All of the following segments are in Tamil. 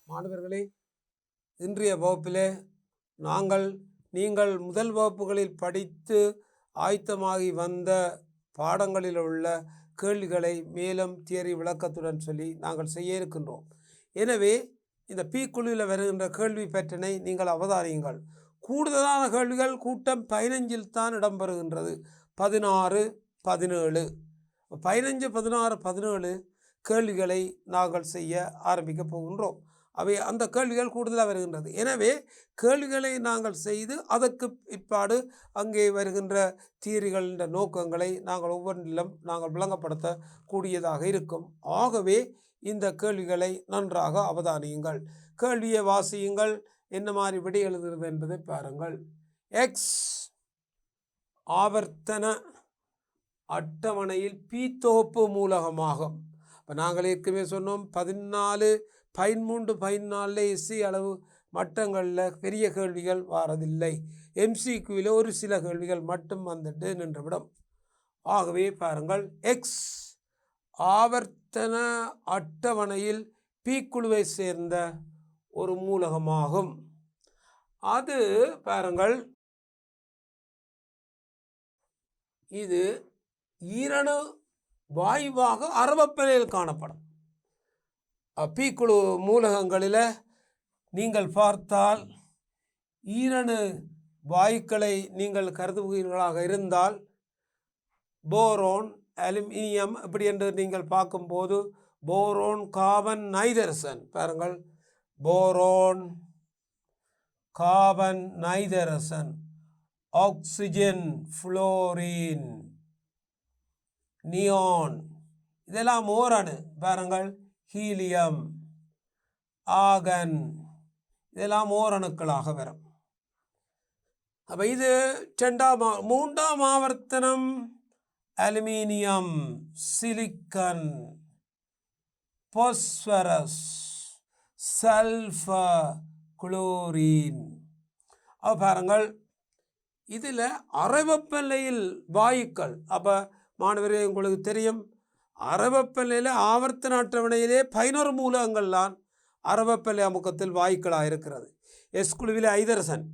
மாணவர்களே, இன்றைய வகுப்பிலே நீங்கள் முதல் வகுப்புகளில் படித்து ஆயத்தமாகி வந்த பாடங்களில் உள்ள கேள்விகளை மேலும் தியரி விளக்கத்துடன் சொல்லி நாங்கள் செய்ய இருக்கின்றோம். எனவே இந்த பி குழுவில் வருகின்ற கேள்வி பற்றினை நீங்கள் அவதானியுங்கள். கூடுதலான கேள்விகள் கூட்டம் 15 தான் இடம்பெறுகின்றது. 16, 17 15, 16, 17 கேள்விகளை நாங்கள் செய்ய ஆரம்பிக்க போகின்றோம். அவை அந்த கேள்விகள் கூடுதலாக வருகின்றது. எனவே கேள்விகளை நாங்கள் செய்து அதற்கு பிற்பாடு அங்கே வருகின்ற தியரிகளின் நோக்கங்களை நாங்கள் ஒவ்வொன்றிலும் நாங்கள் விளங்கப்படுத்தக்கூடியதாக இருக்கும். ஆகவே இந்த கேள்விகளை நன்றாக அவதானியுங்கள். கேள்வியை வாசியுங்கள். என்ன மாதிரி விடை எழுதுகிறது என்பதை பாருங்கள். எக்ஸ் ஆவர்த்தன அட்டவணையில் பி தொகுப்பு மூலகமாகும். இப்போ நாங்கள் ஏற்கனவே சொன்னோம் 14, 13, 14 எஸ்சி அளவு மட்டங்களில் பெரிய கேள்விகள் வாரதில்லை. எம்சிக்யூவில் ஒரு சில கேள்விகள் மட்டும் வந்துட்டு நின்றுவிடும். ஆகவே பாருங்கள், எக்ஸ் ஆவர்த்தன அட்டவணையில் பி குழுவை சேர்ந்த ஒரு மூலகமாகும். அது பாருங்கள், இது ஈரணு வாயுவாக அறவப்பலையில் காணப்படும். பி குழு மூலகங்களில் நீங்கள் பார்த்தால் ஈரணு வாயுக்களை நீங்கள் கருதுகிறீர்களாக இருந்தால் போரோன், அலுமினியம் இப்படி என்று நீங்கள் பார்க்கும்போது போரோன், கார்பன், நைதரசன் பாருங்கள், போரோன், கார்பன், நைதரசன், ஆக்சிஜன், ஃப்ளோரின், நியான் இதெல்லாம் ஓரணு பாருங்கள், ஹீலியம், ஆகன் இதெல்லாம் ஓரணுக்களாக வரும். அப்போ இது மூன்றாம் ஆவர்த்தனம் aluminium, silicon, phosphorus, sulphur, chlorine. பாருங்கள், இதில் அறவெப்பநிலையில் வாயுக்கள். அப்போ மாணவர்களே, உங்களுக்கு தெரியும், அறவெப்பநிலையில் ஆவர்த்தன அட்டவணையிலே 11 மூலகங்கள்லாம் அறவெப்பநிலை அமுக்கத்தில் வாயுக்களாக இருக்கிறது. எஸ் குழுவில் ஐதரசன்,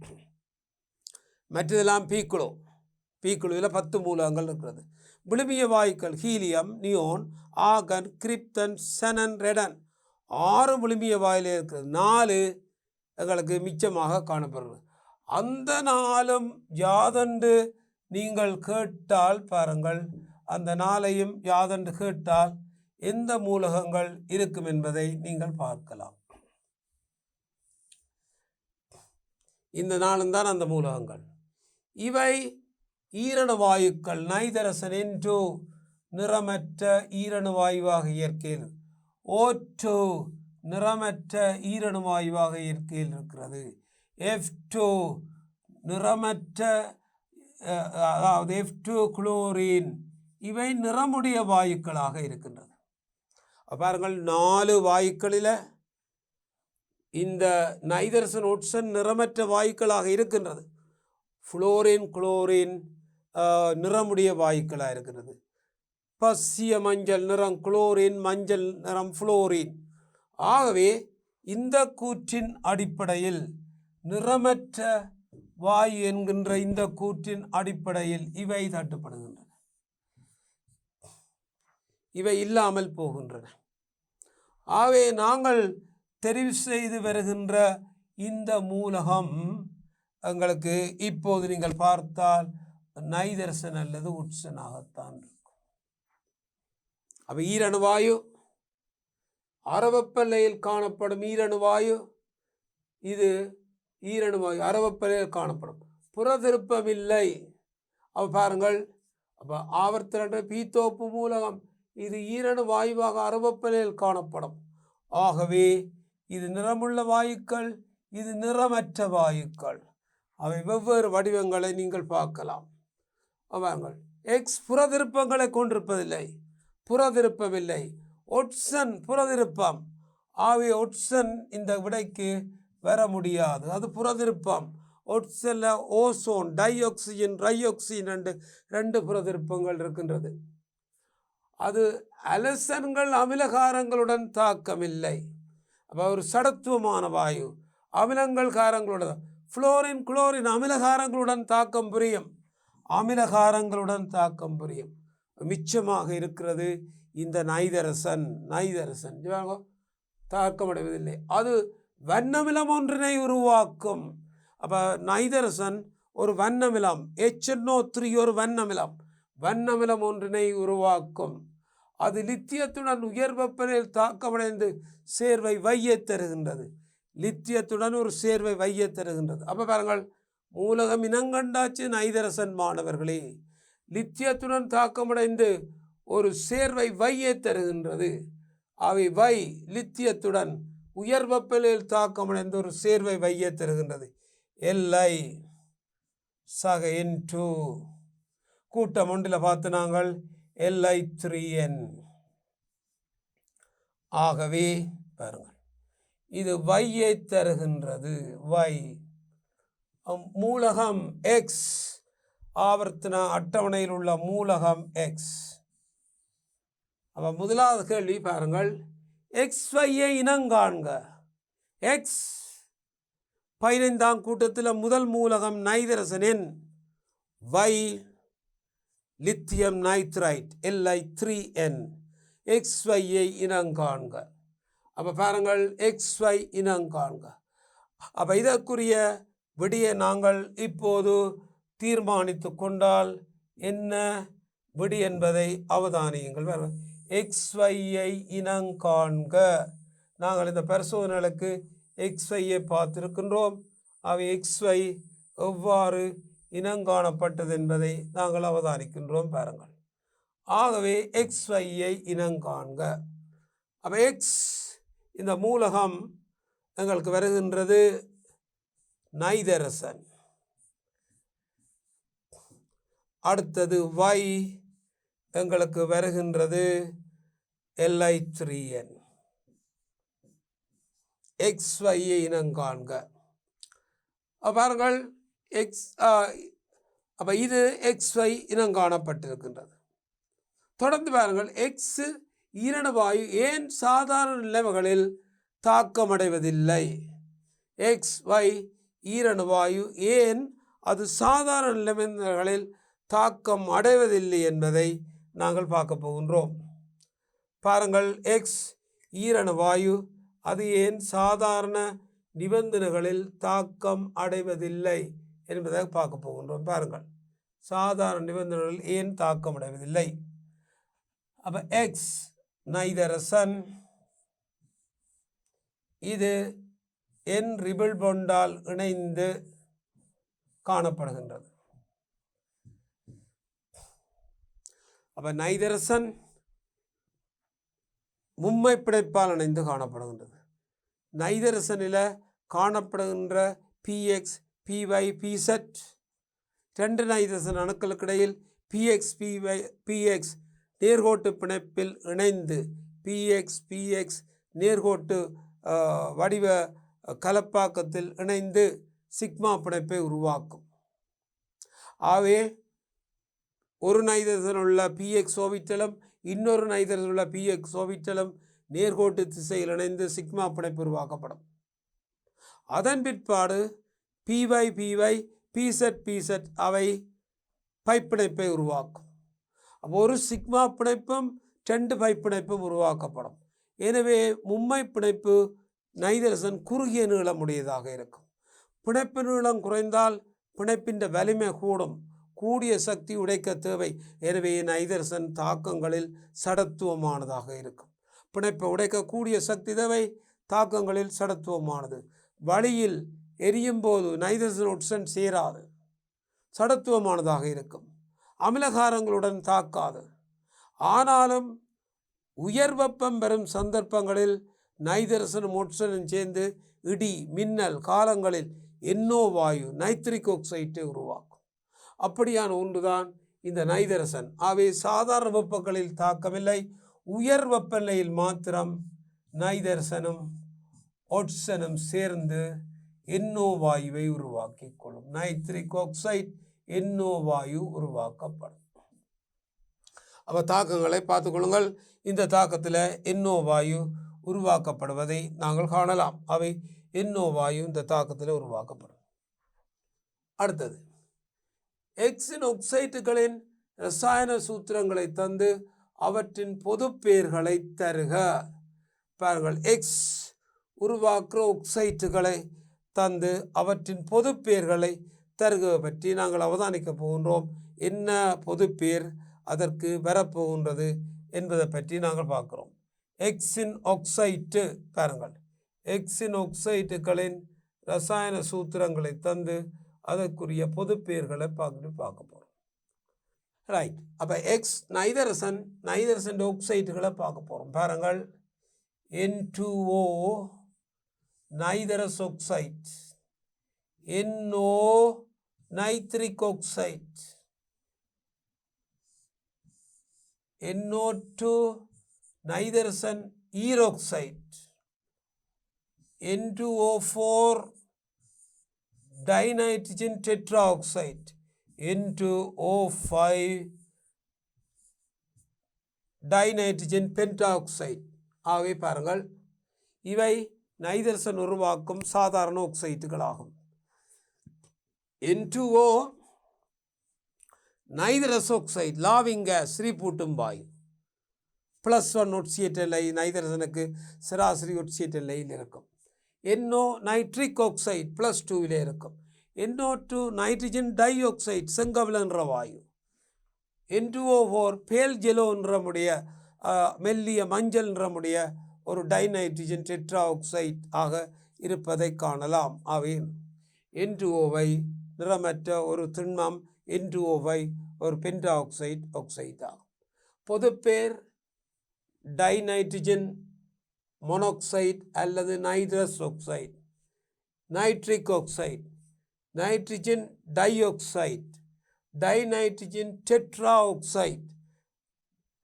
மற்றதெல்லாம் பி குழு. பி குழுவில் 10 மூலகங்கள் இருக்கிறது. விழுமிய வாயுக்கள் ஹீலியம், நியோன், ஆகன், கிரிப்டன், செனன், ரெடன் 6 விழுமிய வாயிலே இருக்கிறது. 4 எங்களுக்கு மிச்சமாக காணப்படுகிறது. அந்த 4ம் யாதென்று நீங்கள் கேட்டால் பாருங்கள், அந்த 4ஐயும் யாதென்று கேட்டால் எந்த மூலகங்கள் இருக்கும் என்பதை நீங்கள் பார்க்கலாம். இந்த 4 தான் அந்த மூலகங்கள். இவை ஈரணு வாயுக்கள். நைதரசன் N2 நிறமற்ற ஈரணு வாயுவாக இயற்கையில், O2 நிறமற்ற ஈரணு வாயுவாக இயற்கையில் இருக்கிறது. F2 நிறமற்ற, அதாவது F2 குளோரின், இவை நிறமுடைய வாயுக்களாக இருக்கின்றது. பாருங்கள், 4 வாயுக்களில் இந்த நைதரசன், ஒட்சன் நிறமற்ற வாயுக்களாக இருக்கின்றது. ஃப்ளோரின், குளோரின் நிறமுடைய வாயுக்களாக இருக்கிறது. பசிய மஞ்சள் நிறம் குளோரின், மஞ்சள் நிறம் ஃப்ளோரின். ஆகவே இந்த கூற்றின் அடிப்படையில், நிறமற்ற வாயு என்கின்ற இந்த கூற்றின் அடிப்படையில் இவை தட்டுப்படுகின்றன, இவை இல்லாமல் போகின்றன. ஆகவே நாங்கள் தெரிவு செய்து வருகின்ற இந்த மூலகம் எங்களுக்கு இப்போது நீங்கள் பார்த்தால் நைதரசன் அல்லது உட்சனாகத்தான் இருக்கும். அப்போ ஈரணு வாயு, அறவெப்பநிலையில் காணப்படும் ஈரணு வாயு, இது ஈரணு வாயு அறவெப்பநிலையில் காணப்படும், புறத்திருப்பம் இல்லை. அப்போ பாருங்கள், அப்போ ஆவர்த்தன பி தொகுப்பு மூலகம், இது ஈரணு வாயுவாக அறவெப்பநிலையில் காணப்படும். ஆகவே இது நிறமுள்ள வாயுக்கள், இது நிறமற்ற வாயுக்கள். அவை வெவ்வேறு வடிவங்களை நீங்கள் பார்க்கலாம். பாருங்கள், எக்ஸ் புறத்திருப்பங்களை கொண்டிருப்பதில்லை, புறத்திருப்பமில்லை. ஒட்சன் புறத்திருப்பம். ஆகவே ஒட்சன் இந்த விடைக்கு வர முடியாது, அது புறத்திருப்பம். ஒட்சனில் ஓசோன், டைஆக்சிஜன், ட்ரைஆக்சிஜன் 2 புறத்திருப்பங்கள் இருக்கின்றது. அது அலசன்கள், அமிலகாரங்களுடன் தாக்கமில்லை. அப்போ ஒரு சடத்துவமான வாயு. அமிலங்கள் காரங்களோட ஃப்ளோரின் குளோரின் அமிலகாரங்களுடன் தாக்கம் புரியும். அமிலகாரங்களுடன் தாக்கம் புரியும். மிச்சமாக இருக்கிறது இந்த நைதரசன். நைதரசன் தாக்கமடைவதில்லை, அது வண்ணமிலம் ஒன்றினை உருவாக்கும். அப்போ நைதரசன் ஒரு வண்ணமிலம், HNO3 ஒரு வண்ணமிலம், வண்ணமிலம் ஒன்றினை உருவாக்கும். அது லித்தியத்துடன் உயர் வெப்பநிலையில் தாக்கமடைந்து சேர்வை வையை தருகின்றது. லித்தியத்துடன் ஒரு சேர்வை வையை தருகின்றது. அப்போ பாருங்கள், மூலகம் இனங்கண்டாச்சு நைதரசன் மாணவர்களே. லித்தியத்துடன் தாக்கமடைந்து ஒரு சேர்வை வையை தருகின்றது. அவை வை லித்தியத்துடன் உயர் வெப்பநிலையில் தாக்கமடைந்து ஒரு சேர்வை வையை தருகின்றது. Li சக N2 கூட்டம் ஒன்றில் பார்த்து நாங்கள் Li3N. ஆகவே பாருங்கள், இது வையை தருகின்றது. வை மூலகம் X, ஆவர்த்தன அட்டவணையில் உள்ள மூலகம் X. அப்போ முதலாவது கேள்வி பாருங்கள், XYயை இனங்காண்க. X 15ஆம் கூட்டத்தில் முதல் மூலகம் நைதரசன், வை லித்தியம் நைட்ரைட் Li3N. XYயை இனங்காண்க. அப்போ பாருங்கள், XY இனங்காண்க. அப்போ இதற்குரிய விடியை நாங்கள் இப்போது தீர்மானித்து கொண்டால் என்ன விடி என்பதை அவதானியுங்கள். XYயை இனங்காண்க. நாங்கள் இந்த பரிசோதனைகளுக்கு XYயை பார்த்திருக்கின்றோம். அவை XY எவ்வாறு இனங்காணப்பட்டது என்பதை நாங்கள் அவதானிக்கின்றோம். பாருங்கள், ஆகவே XYயை இனங்காண்க. அப்போ X இந்த மூலகம் எங்களுக்கு வருகின்றது நைதரசன். அடுத்தது Y எங்களுக்கு வருகின்றது Li3N. XYயை இனங்காண்க. பாருங்கள், அப்போ இது XY இனங்காணப்பட்டிருக்கின்றது. தொடர்ந்து பாருங்கள், X ஈரண வாயு ஏன் சாதாரண நிலைமைகளில் தாக்கமடைவதில்லை? XY ஈரண வாயு ஏன் அது சாதாரண நிலைமைகளில் தாக்கம் அடைவதில்லை என்பதை நாங்கள் பார்க்க போகின்றோம். பாருங்கள், X ஈரண வாயு அது ஏன் சாதாரண நிபந்தனைகளில் தாக்கம் அடைவதில்லை என்பதை பார்க்க போகின்றோம். பாருங்கள், சாதாரண நிபந்தனைகளில் ஏன் தாக்கம் அடைவதில்லை. அப்போ X நைதரசன், இது N ரிபிள் பாண்டால் இணைந்து காணப்படுகின்றது. அப்போ நைதரசன் மும்மை பிணைப்பால் இணைந்து காணப்படுகின்றது. நைதரசனில் காணப்படுகின்ற PX, PY, PZ ரெண்டு நைதரசன் அணுக்களுக்கு இடையில் PX நேர்கோட்டு பிணைப்பில் இணைந்து PX நேர்கோட்டு வடிவ கலப்பாக்கத்தில் இணைந்து சிக்மா பிணைப்பை உருவாக்கும். ஆகவே ஒரு நைதரசன் உள்ள PX ஓவித்தளம் இன்னொரு நைதரசன் உள்ள PX ஓவித்தளம் நேர்கோட்டு திசையில் இணைந்து சிக்மா பிணைப்பு உருவாக்கப்படும். அதன் பிற்பாடு PY, PZ அவை பைப்பிணைப்பை உருவாக்கும். அப்போ ஒரு சிக்மா பிணைப்பும் ரெண்டு பைப்பிணைப்பும் உருவாக்கப்படும். எனவே மும்மை பிணைப்பு நைதரசன் குறுகிய நீளமுடையதாக இருக்கும். பிணைப்பு நீளம் குறைந்தால் பிணைப்பின் வலிமை கூடும், கூடிய சக்தி உடைக்க தேவை. எனவே நைதரசன் தாக்கங்களில் சடத்துவமானதாக இருக்கும். பிணைப்பை உடைக்கக்கூடிய சக்தி தேவை, தாக்கங்களில் சடத்துவமானது. வழியில் எரியும் போது நைதரசன் ஒட்சன் சேராது, சடத்துவமானதாக இருக்கும். அமிலகாரங்களுடன் தாக்காது. ஆனாலும் உயர் வெப்பம் பெறும் சந்தர்ப்பங்களில் நைதரசனும் ஒட்சனும் சேர்ந்து இடி மின்னல் காலங்களில் NO வாயு நைட்ரிக் ஆக்சைட்டை உருவாக்கும். அப்படியான ஒன்றுதான் இந்த நைதரசன். ஆகவே சாதாரண வெப்பங்களில் தாக்கமில்லை, உயர் வெப்பநிலையில் மாத்திரம் நைதரசனும் ஒட்சனும் சேர்ந்து NO வாயுவை உருவாக்கி கொள்ளும். நைட்ரிக் ஆக்சைடு NO வாயு உருவாக்கப்படும். அப்போ தாக்கங்களை பார்த்துக்கொள்ளுங்கள். இந்த தாக்கத்தில் NO வாயு உருவாக்கப்படுவதை நாங்கள் காணலாம். அவை NO வாயு இந்த தாக்கத்தில் உருவாக்கப்படும். அடுத்தது எக்ஸின் ஒக்சைட்டுகளின் இரசாயன சூத்திரங்களை தந்து அவற்றின் பொது பெயர்களை தருக. பாருங்கள், எக்ஸ் உருவாக்குற ஒக்சைட்டுகளை தந்து அவற்றின் பொது பெயர்களை தருக பற்றி நாங்கள் அவதானிக்க போகின்றோம். என்ன பொது பெயர் அதற்கு வரப்போகின்றது என்பதை பற்றி நாங்கள் பார்க்கிறோம். எக்ஸின் ஒக்சைட்டு, பாருங்கள், எக்ஸின் ஒக்சைட்டுகளின் இரசாயன சூத்திரங்களை தந்து அதற்குரிய பொது பெயர்களை பார்க்க போகிறோம். ரைட், அப்போ எக்ஸ் நைதரசன் ஆக்சைடுகளை பார்க்க போகிறோம். பாருங்கள், N2O நைதரஸ் oxide, NO nitric oxide, NO2 நைதரசன் ஈரோக்சைடு, N2O4 dinitrogen tetraoxide, N2O5 dinitrogen pentaoxide. ஆகவே பாருங்கள், இவை நைதரசன் உருவாக்கும் சாதாரண ஆக்சைட்டுகளாகும். N2O நைதரஸ் ஆக்சைடு, லாவிங் கேஸ், சிரிப்பூட்டும் வாயு. +1 ஒட்சியேற்ற நைதரசனுக்கு சராசரி ஒட்சியேற்ற இருக்கும். NO நைட்ரிக் ஆக்சைடு +2 இருக்கும். NO2 நைட்ரஜன் டை ஆக்சைடு, செங்கவில என்ற வாயு. N2O4 பேல் ஜெலோ என்றமுடைய மெல்லிய மஞ்சள் என்றமுடைய ஒரு டைநைட்ரஜன் டெட்ரா ஆக்சைடு ஆக இருப்பதை காணலாம். அவை N2Oவை நிறமற்ற ஒரு திண்மம், N2Oவை ஒரு பென்டா ஆக்சைடு ஆகும். பொதுப்பேர் டைநைட்ரஜன் மொனாக்சைடு அல்லது nitrous oxide, nitric oxide, nitrogen di oxide, dinitrogen tetra oxide,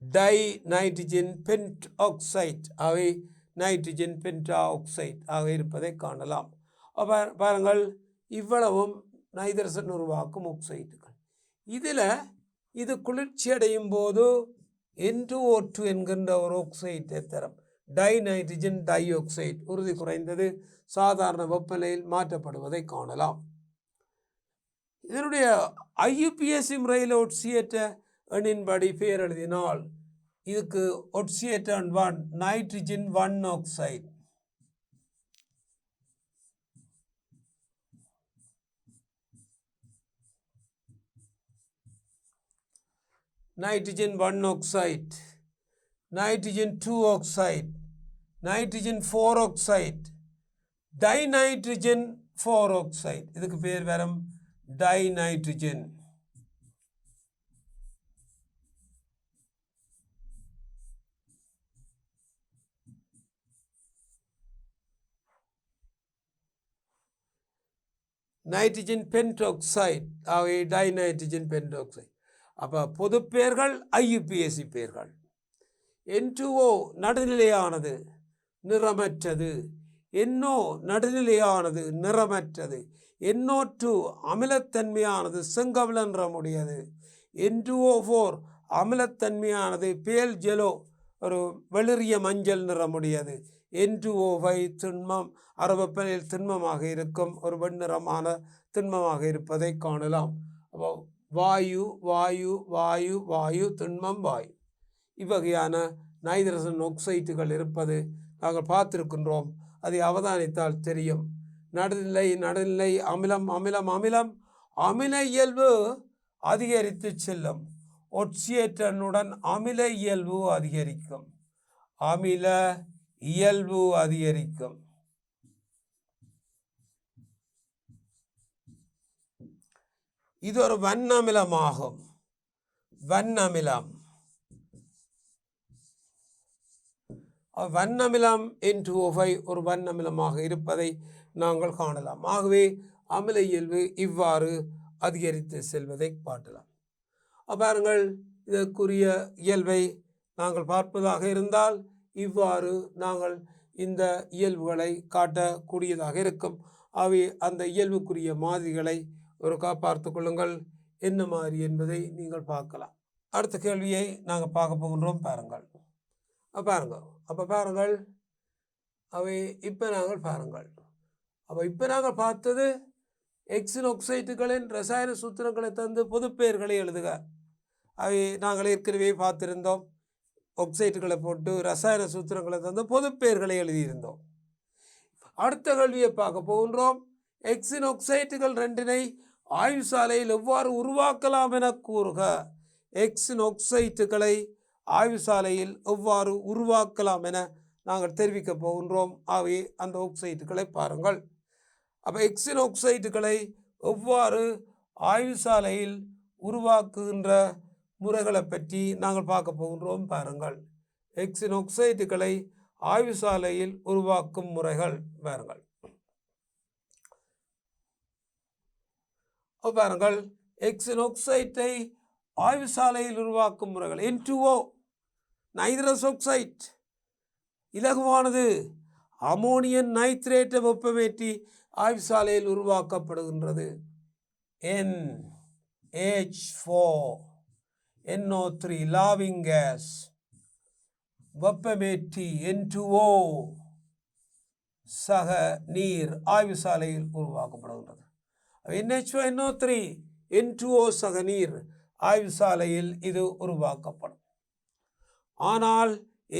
dinitrogen pent oxide, அவை நைட்ரஜன் பென்டா ஆக்சைடு ஆக இருப்பதை காணலாம். பாருங்கள், இவ்வளவும் நைதரசன் உருவாக்கும் ஆக்சைடுகள். இதில் இது குளிர்ச்சி அடையும் போது N2O2 என்கின்ற ஒரு ஆக்சைடை தரும். டைநைட்ரஜன் டை ஆக்சைடு உறுதி குறைந்தது சாதாரண வெப்பநிலையில் மாற்றப்படுவதை காணலாம். இதனுடைய IUPAC முறையில் ஒட்சியேற்ற எண்ணின்படி பெயர் எழுதினால் இதுக்கு ஒட்சியேற்ற எண் 1 nitrogen 1 oxide, nitrogen 1 oxide, nitrogen 2 oxide, nitrogen 4 oxide, dinitrogen 4 oxide. இதுக்கு பேர் வரும் டைநைட்ரஜன். நைட்ரஜன் பென்டாக்சைடு, அவை டைநைட்ரஜன் பென்டாக்சைடு. அப்போ பொது பெயர்கள் IUPAC பெயர்கள். N2O நடுநிலையானது, நிறமற்றது. NO நடுநிலையானது, நிறமற்றது. NO2 அமிலத்தன்மையானது, செங்கவில நிறமுடையது. N2O4 அமிலத்தன்மையானது, பேல் ஜெலோ, ஒரு வெளிரிய மஞ்சள் நிறமுடையது. N2O5 திண்மம், வெப்பநிலையில் திண்மமாக இருக்கும், ஒரு வெண்ணிறமான திண்மமாக இருப்பதை காணலாம். அப்போ வாயு வாயு வாயு வாயு திண்மம் வாயு, இவ்வகையான நைதரசன் ஆக்சைடுகள் இருப்பது நாங்கள் பார்த்திருக்கின்றோம். அதை அவதானித்தால் தெரியும். நடுநிலை அமிலம் அமிலம் அமிலம் அமில இயல்பு அதிகரித்து செல்லும். ஒட்சியேற்றனுடன் அமில இயல்பு அதிகரிக்கும். அமில இயல்பு அதிகரிக்கும். இது ஒரு வண்ணமிலமாகும். வண்ணமிலம் N2O5 ஒரு வண்ணமிலமாக இருப்பதை நாங்கள் காணலாம். ஆகவே அமில இயல்பு இவ்வாறு அதிகரித்து செல்வதை காட்டலாம். பாருங்கள், இதற்குரிய இயல்பை நாங்கள் பார்ப்பதாக இருந்தால் இவ்வாறு நாங்கள் இந்த இயல்புகளை காட்டக்கூடியதாக இருக்கும். அவை அந்த இயல்புக்குரிய மாதிரிகளை ஒரு பார்த்து கொள்ளுங்கள். என்ன மாதிரி என்பதை நீங்கள் பார்க்கலாம். அடுத்த கேள்வியை நாங்கள் பார்க்க போகின்றோம். பாருங்கள். பாருங்கள், அவை இப்போ நாங்கள் பாருங்கள். அப்போ இப்போ நாங்கள் பார்த்தது எக்ஸின் ஆக்சைட்டுகளின் ரசாயன சூத்திரங்களை தந்து பொதுப்பெயர்களை எழுதுக. அவை நாங்கள் ஏற்கனவே பார்த்திருந்தோம். ஆக்சைட்டுகளை போட்டு ரசாயன சூத்திரங்களை தந்து பொதுப்பெயர்களை எழுதியிருந்தோம். அடுத்த கேள்வியை பார்க்க போகின்றோம். எக்ஸின் ஆக்சைட்டுகள் ரெண்டினை ஆய்வு சாலையில் எவ்வாறு உருவாக்கலாம் என கூறுக. எக்ஸின் ஆக்சைட்டுகளை ஆய்வு சாலையில் எவ்வாறு உருவாக்கலாம் என நாங்கள் தெரிவிக்க போகின்றோம். ஆகவே அந்த ஆக்சைட்டுகளை பாருங்கள். அப்போ எக்ஸின் ஆக்சைட்டுகளை எவ்வாறு ஆய்வு சாலையில் உருவாக்குகின்ற முறைகளை பற்றி நாங்கள் பார்க்க போகின்றோம். பாருங்கள், எக்ஸின் ஆக்சைட்டுகளை ஆய்வு சாலையில் உருவாக்கும் முறைகள் பாருங்கள். பாருங்கள், எக்ஸின் ஆக்சைட்டை ஆய்வு சாலையில் உருவாக்கும் முறைகள். N2O நைட்ரஸ் ஆக்சைட் இலகுவானது அமோனியம் நைட்ரேட்டை வெப்பமேற்றி ஆய்வு சாலையில் உருவாக்கப்படுகின்றது. NH4NO3 லாவிங் கேஸ் வெப்பமேற்றி N2O சக நீர் ஆய்வு சாலையில் உருவாக்கப்படுகின்றது. NH4NO3 N2O சக நீர் ஆய்வு சாலையில் இது உருவாக்கப்படும். ஆனால்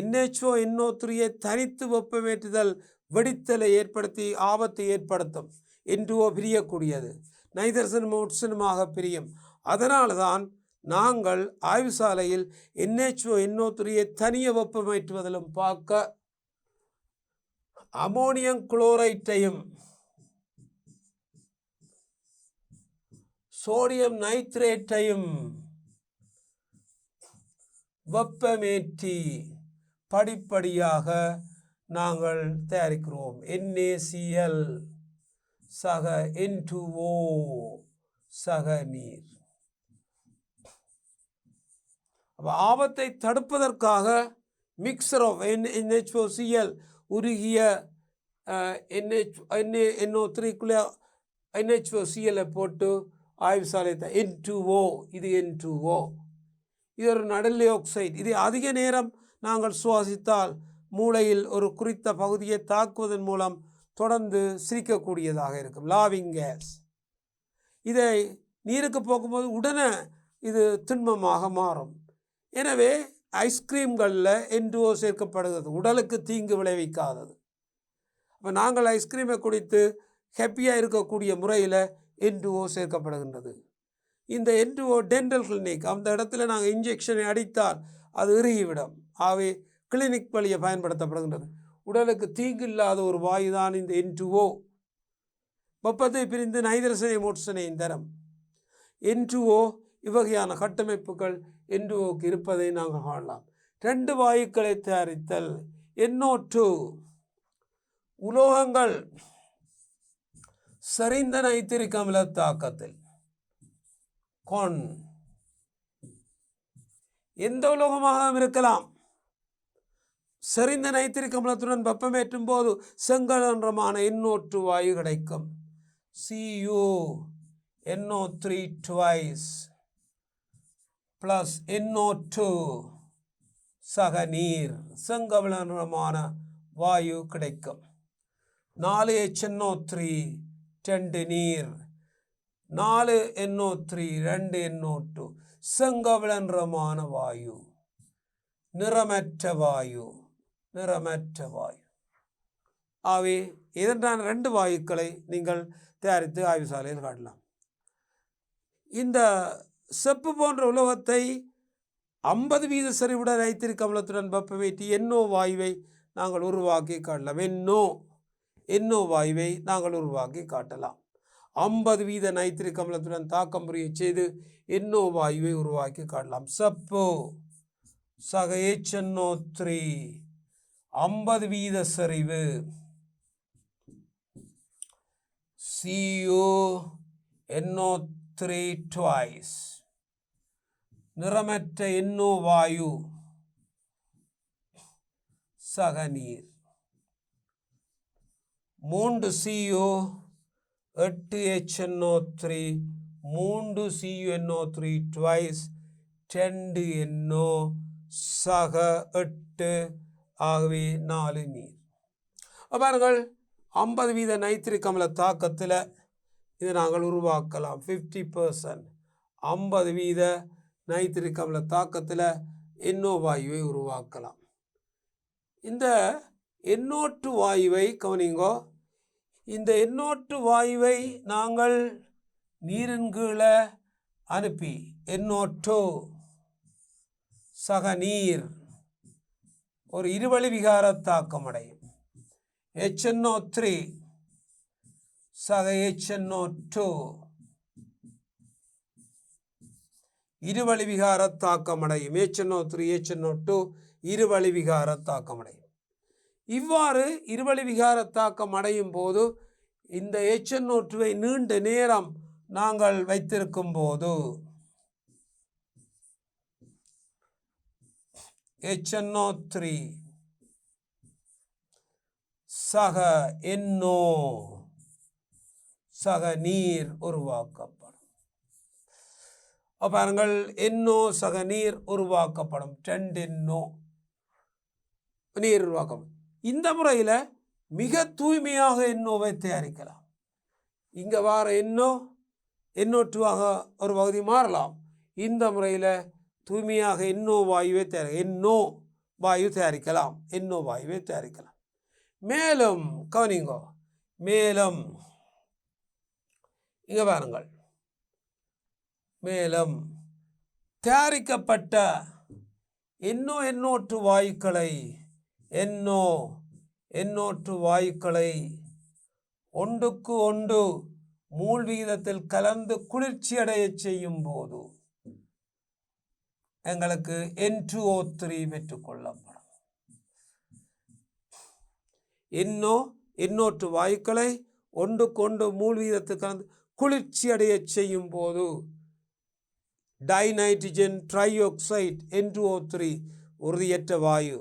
NH4NO3 தனித்து வெப்பமேற்றுதல் வெடித்தலை ஏற்படுத்தி ஆபத்தை ஏற்படுத்தும். N2O பிரியக்கூடியது, நைட்ரசனும் ஆக்சிஜனுமாக பிரியும். அதனால தான் நாங்கள் ஆய்வு சாலையில் NH4NO3 தனியே வெப்பமேற்றுவதிலும் பார்க்க அமோனியம் குளோரைட்டையும் சோடியம் நைட்ரேட்டையும் வெப்பமேற்றி படிப்படியாக நாங்கள் தயாரிக்கிறோம். NaCl சக N2O சக நீர். ஆபத்தை தடுப்பதற்காக மிக்சர் ஆஃப் NH4Cl உருகிய NO3 NH4Cl போட்டு ஆய்வு சாலை N2O இது N2O இது ஒரு நடுநிலை ஆக்சைடு. இது அதிக நேரம் நாங்கள் சுவாசித்தால் மூளையில் ஒரு குறித்த பகுதியை தாக்குவதன் மூலம் தொடர்ந்து சிரிக்கக்கூடியதாக இருக்கும். Loving case. இதை நீருக்கு போகும்போது உடனே இது திண்மமாக மாறும். எனவே ஐஸ்கிரீம்களில் N2O சேர்க்கப்படுகிறது, உடலுக்கு தீங்கு விளைவிக்காதது. அப்போ நாங்கள் ஐஸ்கிரீமை குடித்து ஹாப்பியாக இருக்கக்கூடிய முறையில் N2O சேர்க்கப்படுகின்றது. இந்த N2O டென்டல் கிளினிக் அந்த இடத்துல நாங்கள் இன்ஜெக்ஷனை அடித்தால் அது இறுகிவிடும். ஆகவே கிளினிக் வழியை பயன்படுத்தப்படுகின்றது. உடலுக்கு தீங்கு இல்லாத ஒரு வாயு தான் இந்த N2O. வெப்பத்தை பிரிந்து நைட்ரசனையும் ஆக்சிஜனையும் தரும். N2O இவ்வகையான கட்டமைப்புகள் N2Oக்கு இருப்பதை நாங்கள் காணலாம். 2 வாயுக்களை தயாரித்தல். NO2 உலோகங்கள் செறிந்த நைட்ரிக் அமில தாக்கத்தில் எந்த உலோகமாக இருக்கலாம். செறிந்த நைட்ரிக் அமிலத்துடன் வெப்பமேற்றும் போது செங்கலன்றமான NO2 வாயு கிடைக்கும். CuNO3 twice plus NO2 சக நீர் செங்கலன்றமான வாயு கிடைக்கும். 4HNO3 2 நீர், 4NO3 2 NO2 செங்கவிளன்றமான வாயு, நிறமற்ற வாயு. ஆகவே இதற்கான 2 வாயுக்களை நீங்கள் தயாரித்து ஆய்வு சாலையில் காட்டலாம். இந்த செப்பு போன்ற உலோகத்தை 50% செறிவுடன் நைட்ரிக் அமிலத்துடன் வெப்பமேற்றி NO வாயுவை நாங்கள் உருவாக்கி காட்டலாம். NO வாயுவை நாங்கள் உருவாக்கி காட்டலாம். 50% நைட்ரிக் அமிலத்துடன் தாக்கம் புரிய செய்து NO வாயுவை உருவாக்கி காட்டலாம். செப்பு சக HNO3 50% செறிவு, CuNO3 twice நிறமற்ற NO வாயு சக நீர், 3 Cu 8 HNO3 3 CuNO3 twice 2 NO சக 8 ஆகவே 4 நீர். பாருங்கள் 50% நைட்ரிக் அமில தாக்கத்தில் இதை நாங்கள் உருவாக்கலாம். 50% 50% நைட்ரிக் அமில தாக்கத்தில் NO வாயுவை உருவாக்கலாம். இந்த NO2 வாயுவை கவனிங்கோ, இந்த NO2 வாயுவை நாங்கள் நீரின் கீழே அனுப்பி NO2 சக நீர் ஒரு இருவழி விகார தாக்கம் அடையும். HNO3 சக HNO2 இருவழி விகார தாக்கம் அடையும். HNO3 HNO2 இருவழி விகார தாக்கம் அடையும். இவ்வாறு இருவழி விகார தாக்கம் அடையும் போது இந்த HNO2வை நீண்ட நேரம் நாங்கள் வைத்திருக்கும் போது HNO3 சக NO சக நீர் உருவாக்கப்படும். பாருங்கள், NO சக நீர் உருவாக்கப்படும். 10 NO நீர் உருவாக்கப்படும். இந்த முறையில் மிக தூய்மையாக NOவை தயாரிக்கலாம். இங்கே வார NO2ஆக ஒரு பகுதி மாறலாம். இந்த முறையில் தூய்மையாக NO வாயுவை NO வாயு தயாரிக்கலாம். NO வாயுவை தயாரிக்கலாம். மேலும் கவனிங்கோ, மேலும் இங்கே பாருங்கள், மேலும் தயாரிக்கப்பட்ட NO2 வாயுக்களை NO2 வாயுக்களை ஒன்றுக்கு ஒன்று மூல் விகிதத்தில் கலந்து குளிர்ச்சி அடைய செய்யும் போது எங்களுக்கு N2O3 பெற்றுக்கொள்ளப்படும். NO2 வாயுக்களை ஒன்றுக்கு ஒன்று மூல் விகிதத்தில் கலந்து குளிர்ச்சி அடைய செய்யும் போது டைநைட்ரஜன் ட்ரைஆக்சைடு N2O3 உறுதியற்ற வாயு,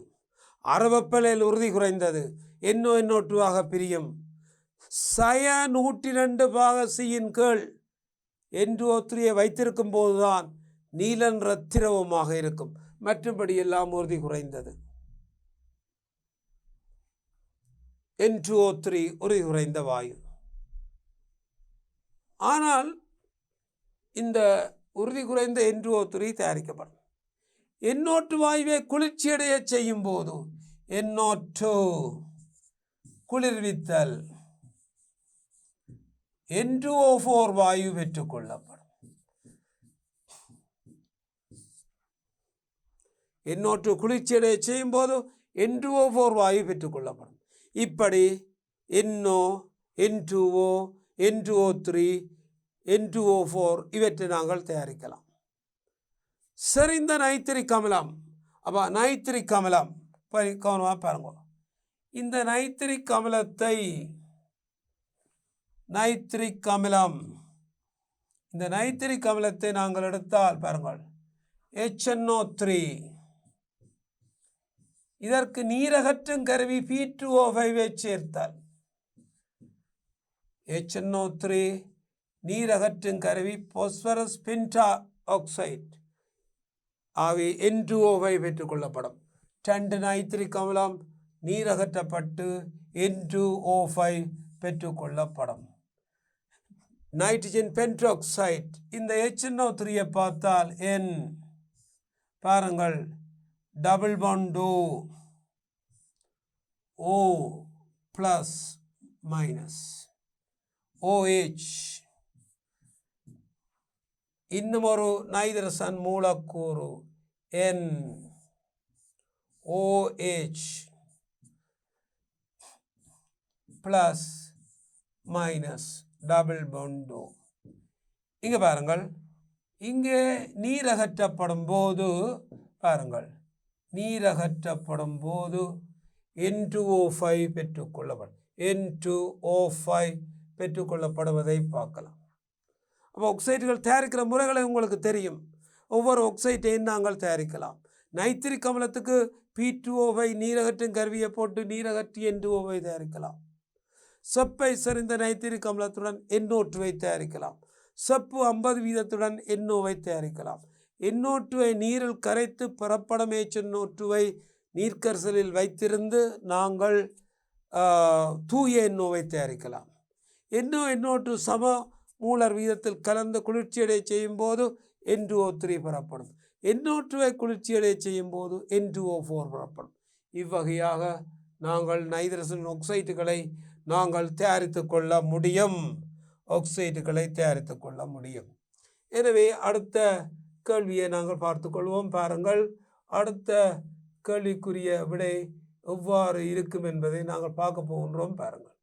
அறவெப்பநிலையில் உறுதி குறைந்தது, NO2ஆக பிரியும். சய 102 கீழ் N2O3 வைத்திருக்கும் போதுதான் நீலன் திரவமாக இருக்கும். மற்றபடி எல்லாம் உறுதி குறைந்தது. N2O3 உறுதி குறைந்த வாயு. ஆனால் இந்த உறுதி குறைந்த N2O3 தயாரிக்கப்படும். NO2 வாயுவை குளிர்ச்சியடைய செய்யும் போது NO2 குளிர்வித்தல் N2O4 வாயு பெற்றுக்கொள்ளப்படும். NO2 குளிர்ச்சியடைய செய்யும் போது N2O4 வாயு பெற்றுக்கொள்ளப்படும். இப்படி NO, N2O, N2O3, N2O4 இவற்றை நாங்கள் தயாரிக்கலாம். செறிந்த நைட்ரிக் அமிலம். அப்போ நைட்ரிக் அமிலம் கவனமாக பாருங்க. இந்த நைட்ரிக் அமிலத்தை இந்த நைட்ரிக் அமிலத்தை நாங்கள் எடுத்தால் பாருங்கள், HNO3 இதற்கு நீரகற்றும் கருவி P2O5 சேர்த்தால் HNO3 நீரகற்றும் கருவி பாஸ்பரஸ் பென்டா ஆக்சைடு ஆகவே N2O5 பெற்றுக்கொள்ளப்படும். 2 நைட்ரிக் அமிலம் நீரகற்றப்பட்டு N2O5 பெற்றுக்கொள்ளப்படும். நைட்ரஜன் பென்டாக்சைடு இந்த HNO3 பார்த்தால் N பாருங்கள், double bond O plus minus OH, இன்னும் ஒரு நைட்ரசன் மூலக்கூறு N OH plus minus double bond O. இங்கே பாருங்கள், இங்கே நீரகற்றப்படும் போது பாருங்கள், நீரகற்றப்படும் போது N2O5 பெற்றுக்கொள்ளப்படும். N2O5 பெற்றுக்கொள்ளப்படுவதை பார்க்கலாம். அப்போ ஆக்சைடுகள் தயாரிக்கிற முறைகளை உங்களுக்கு தெரியும். ஒவ்வொரு ஆக்சைட்டையும் நாங்கள் தயாரிக்கலாம். நைட்ரிக் அமிலத்துக்கு P2O5 நீரகற்றும் கருவியை போட்டு நீரகற்றி N2O5 தயாரிக்கலாம். செப்பை செறிந்த நைட்ரிக் அமிலத்துடன் NO2 தயாரிக்கலாம். செப்பு 50% NOவை தயாரிக்கலாம். NO2 நீரில் கரைத்து பெறப்படும் HNO2 நீர்க்கரசலில் வைத்திருந்து நாங்கள் தூய NO-வை தயாரிக்கலாம். NO2 சம மூலர் வீதத்தில் கலந்து குளிர்ச்சியடை செய்யும் போது N2O3 பெறப்படும். NO2வை குளிர்ச்சியடை செய்யும் போது N2O4 பெறப்படும். இவ்வகையாக நாங்கள் நைட்ரசன் ஆக்சைடுகளை நாங்கள் தயாரித்து கொள்ள முடியும். எனவே அடுத்த கேள்வியை நாங்கள் பார்த்து கொள்வோம். பாருங்கள், அடுத்த கேள்விக்குரிய விடை எவ்வாறு இருக்கும் என்பதை நாங்கள் பார்க்க போகின்றோம். பாருங்கள்,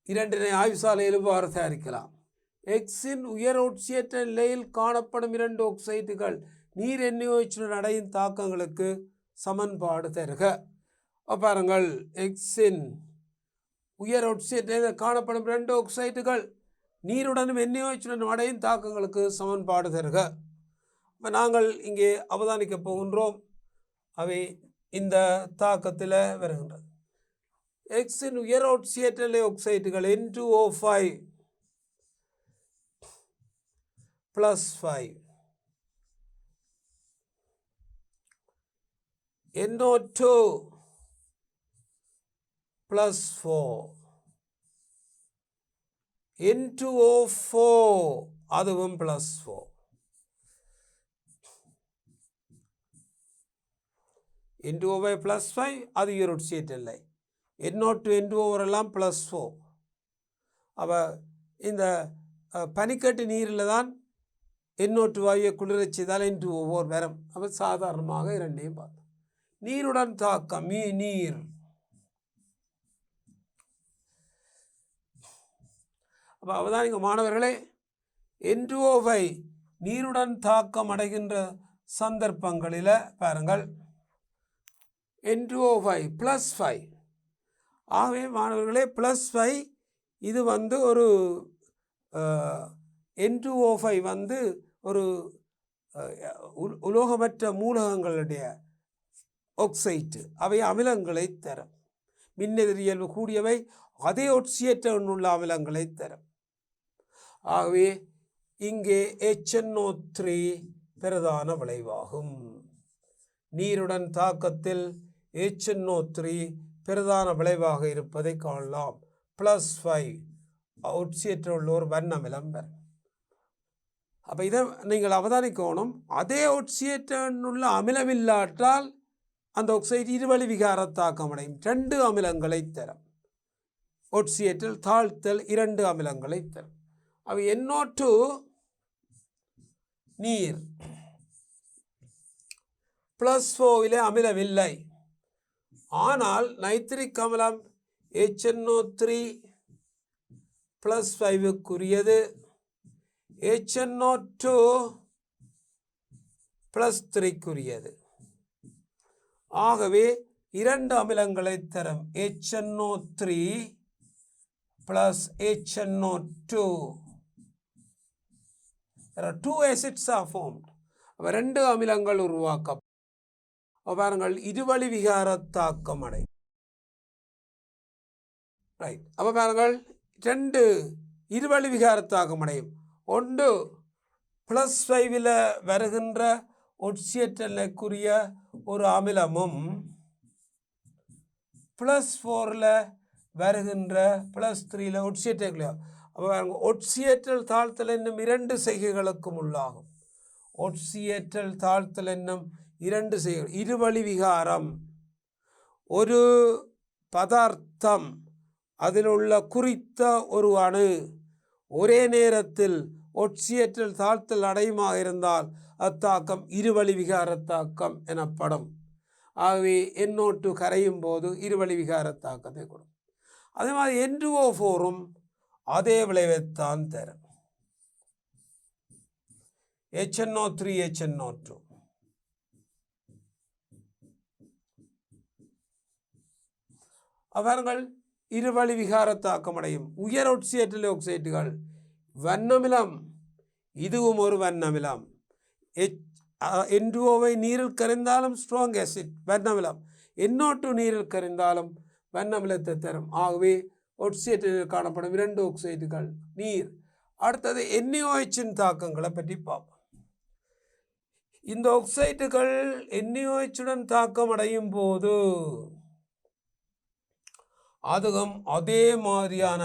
2 ஆய்வுசாலையில் எவ்வாறு தயாரிக்கலாம்? எக்ஸின் உயர் ஒட்சியேற்ற நிலையில் காணப்படும் 2 ஆக்சைடுகள் நீர் NaOH அடையும் தாக்கங்களுக்கு சமன்பாடு தருக. பாருங்கள், எக்ஸின் உயர் ஒட்சியேற்ற நிலையில் காணப்படும் 2 ஆக்சைடுகள் நீருடனும் NaOH அடையும் தாக்கங்களுக்கு சமன்பாடு தருக. நாங்கள் இங்கே அவதானிக்க போகின்றோம். அவை இந்த தாக்கத்தில் வருகின்றது. எக்ஸின் உயர் ஒட்சியேற்ற நிலை ஆக்சைடுகள் N2O5 +5, NO2 +4, N2O4 அதுவும் +4. N2O5 +5 அது உயர் ஒட்சியேற்ற நிலை. NO2 N2O எல்லாம் +4. அப்போ இந்த பனிக்கட்டு நீரில் தான் NO2 வாயுவை குளிரச் செய்தால் N2O4 வரும். அப்போ சாதாரணமாக இரண்டையும் பார்த்தோம். நீருடன் தாக்கம் நீர். அப்போ அவதானிக்க மாணவர்களே, N2O5 நீருடன் தாக்கம் அடைகின்ற சந்தர்ப்பங்களில் பாருங்கள், N2O5 +5. ஆகவே மாணவர்களே, +5 இது ஒரு N2O5 ஒரு உலோகமற்ற மூலகங்களுடைய ஆக்சைடு. அவை அமிலங்களை தரும். மின்னெதிரியல்பு கூடியவை அதே ஒட்சியேற்ற உள்ள அமிலங்களை தரும். ஆகவே இங்கே HNO3 பிரதான விளைவாகும். நீருடன் தாக்கத்தில் HNO3 பிரதான விளைவாக இருப்பதை காணலாம். +5 ஒட்சியேற்ற உள்ள ஒரு வண்ணமிலம் வரும். அப்போ இதை நீங்கள் அவதானிக்கணும். அதே ஒட்சியேற்ற உள்ள அமிலம் இல்லாட்டால் அந்த ஆக்சைடு இருவழி விகார தாக்கம் அடையும். 2 அமிலங்களை தரும். ஒட்சியேற்றல் தாழ்த்தல் 2 அமிலங்களை தரும். அவை NO2 நீர் +4 அமிலம் இல்லை. ஆனால் நைட்ரிக் அமிலம் HNO3 +5க்குரியது, HNO2 +3க்குரியது. ஆகவே 2 அமிலங்களை தரும். HNO3 + HNO2. There are 2 acids are formed. 2 அமிலங்கள் உருவாக்கப்படும். பாருங்கள், இருவழி விகார தாக்கம் அடை. ரைட். அப்போ பாருங்கள், 2 இருவழி விகார தாக்கம் அடையும். ஒன்று +5 வருகின்ற ஒட்சியேற்ற நிலைக்குரிய ஒரு அமிலமும் +4 வருகின்ற +3 ஒட்சியேற்ற. அப்போ ஒட்சியேற்றல் தாழ்த்தல் என்னும் 2 செய்கைகளுக்கும் உள்ளாகும். ஒட்சியேற்றல் தாழ்த்தல் என்னும் 2 செய்கைகள். இருவழி விகாரம். ஒரு பதார்த்தம் அதில் உள்ள குறித்த ஒரு அணு ஒரே நேரத்தில் ஒட்சியேற்றல் தாழ்த்தல் அடையுமாக இருந்தால் அத்தாக்கம் இருவழி விகார தாக்கம் எனப்படும். ஆகவே NO2 கரையும் போது இருவழி விகார தாக்கத்தை கொடுக்கும். அதே மாதிரி N2O4 அதே விளைவைத்தான் தரும். HNO3 HNO2. அவர்கள் இருவழி விகார தாக்கம் அடையும். உயர் ஒட்சியேற்ற ஆக்சைடுகள் வண்ணமிலம். இதுவும் ஒரு வண்ணமிலம். N2O நீரில் கரைந்தாலும் ஸ்ட்ராங் ஆசிட் வண்ணமிலம். NO2 நீரில் கரைந்தாலும் வண்ணமிலத்தை தரும். ஆகவே ஒட்சியேற்றத்தில் காணப்படும் 2 ஆக்சைடுகள் நீர். அடுத்தது NaOH தாக்கங்களை பற்றி பார்ப்போம். இந்த ஆக்சைடுகள் NaOH தாக்கம் அடையும் போது அதுவும் அதே மாதிரியான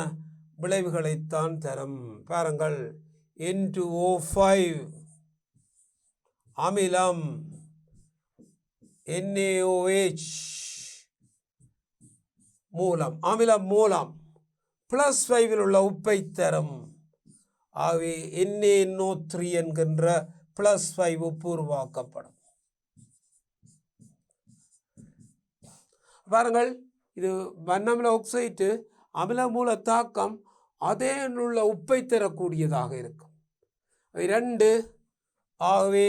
விளைவுகளைத்தான் தரும். பாருங்கள், N2O5 அமிலம், NaOH மூலம், அமிலம் மூலம் +5 உள்ள உப்பை தரும். ஆகவே NaNO3 என்கின்ற +5 உப்பு உருவாக்கப்படும். பாருங்கள், இது வண்ணமில ஆக்சைடு அமில மூல தாக்கம் அதே உள்ள உப்பை தரக்கூடியதாக இருக்கும். 2 ஆகவே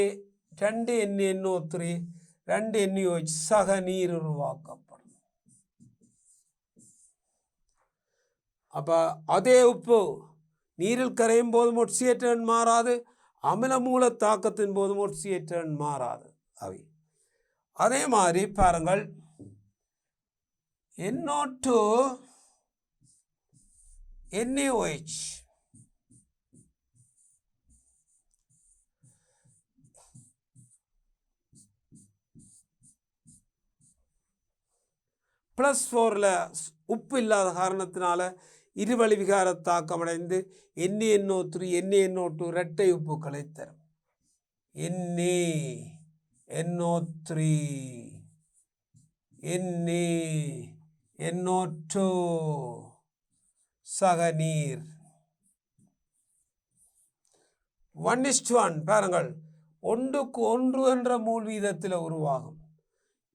2 NaNO3 2 NaOH சக நீர் உருவாக்கப்படும். அப்போ அதே உப்பு நீரில் கரையும் போதும் ஒட்சியேற்ற மாறாது, அமில மூல தாக்கத்தின் போதும் ஒட்சியேற்ற மாறாது. அவை அதே மாதிரி பாருங்கள், NO2 NaOH +4 உப்பு இல்லாத காரணத்தினால இருவழி விகார தாக்கம் அடைந்து NaNO3 NaNO2 இரட்டை உப்புக்களை தரும். NaNO3 NaNO2 சக நீர் 1:1 பாருங்கள், 1:1 என்ற மூல் வீதத்தில் உருவாகும்.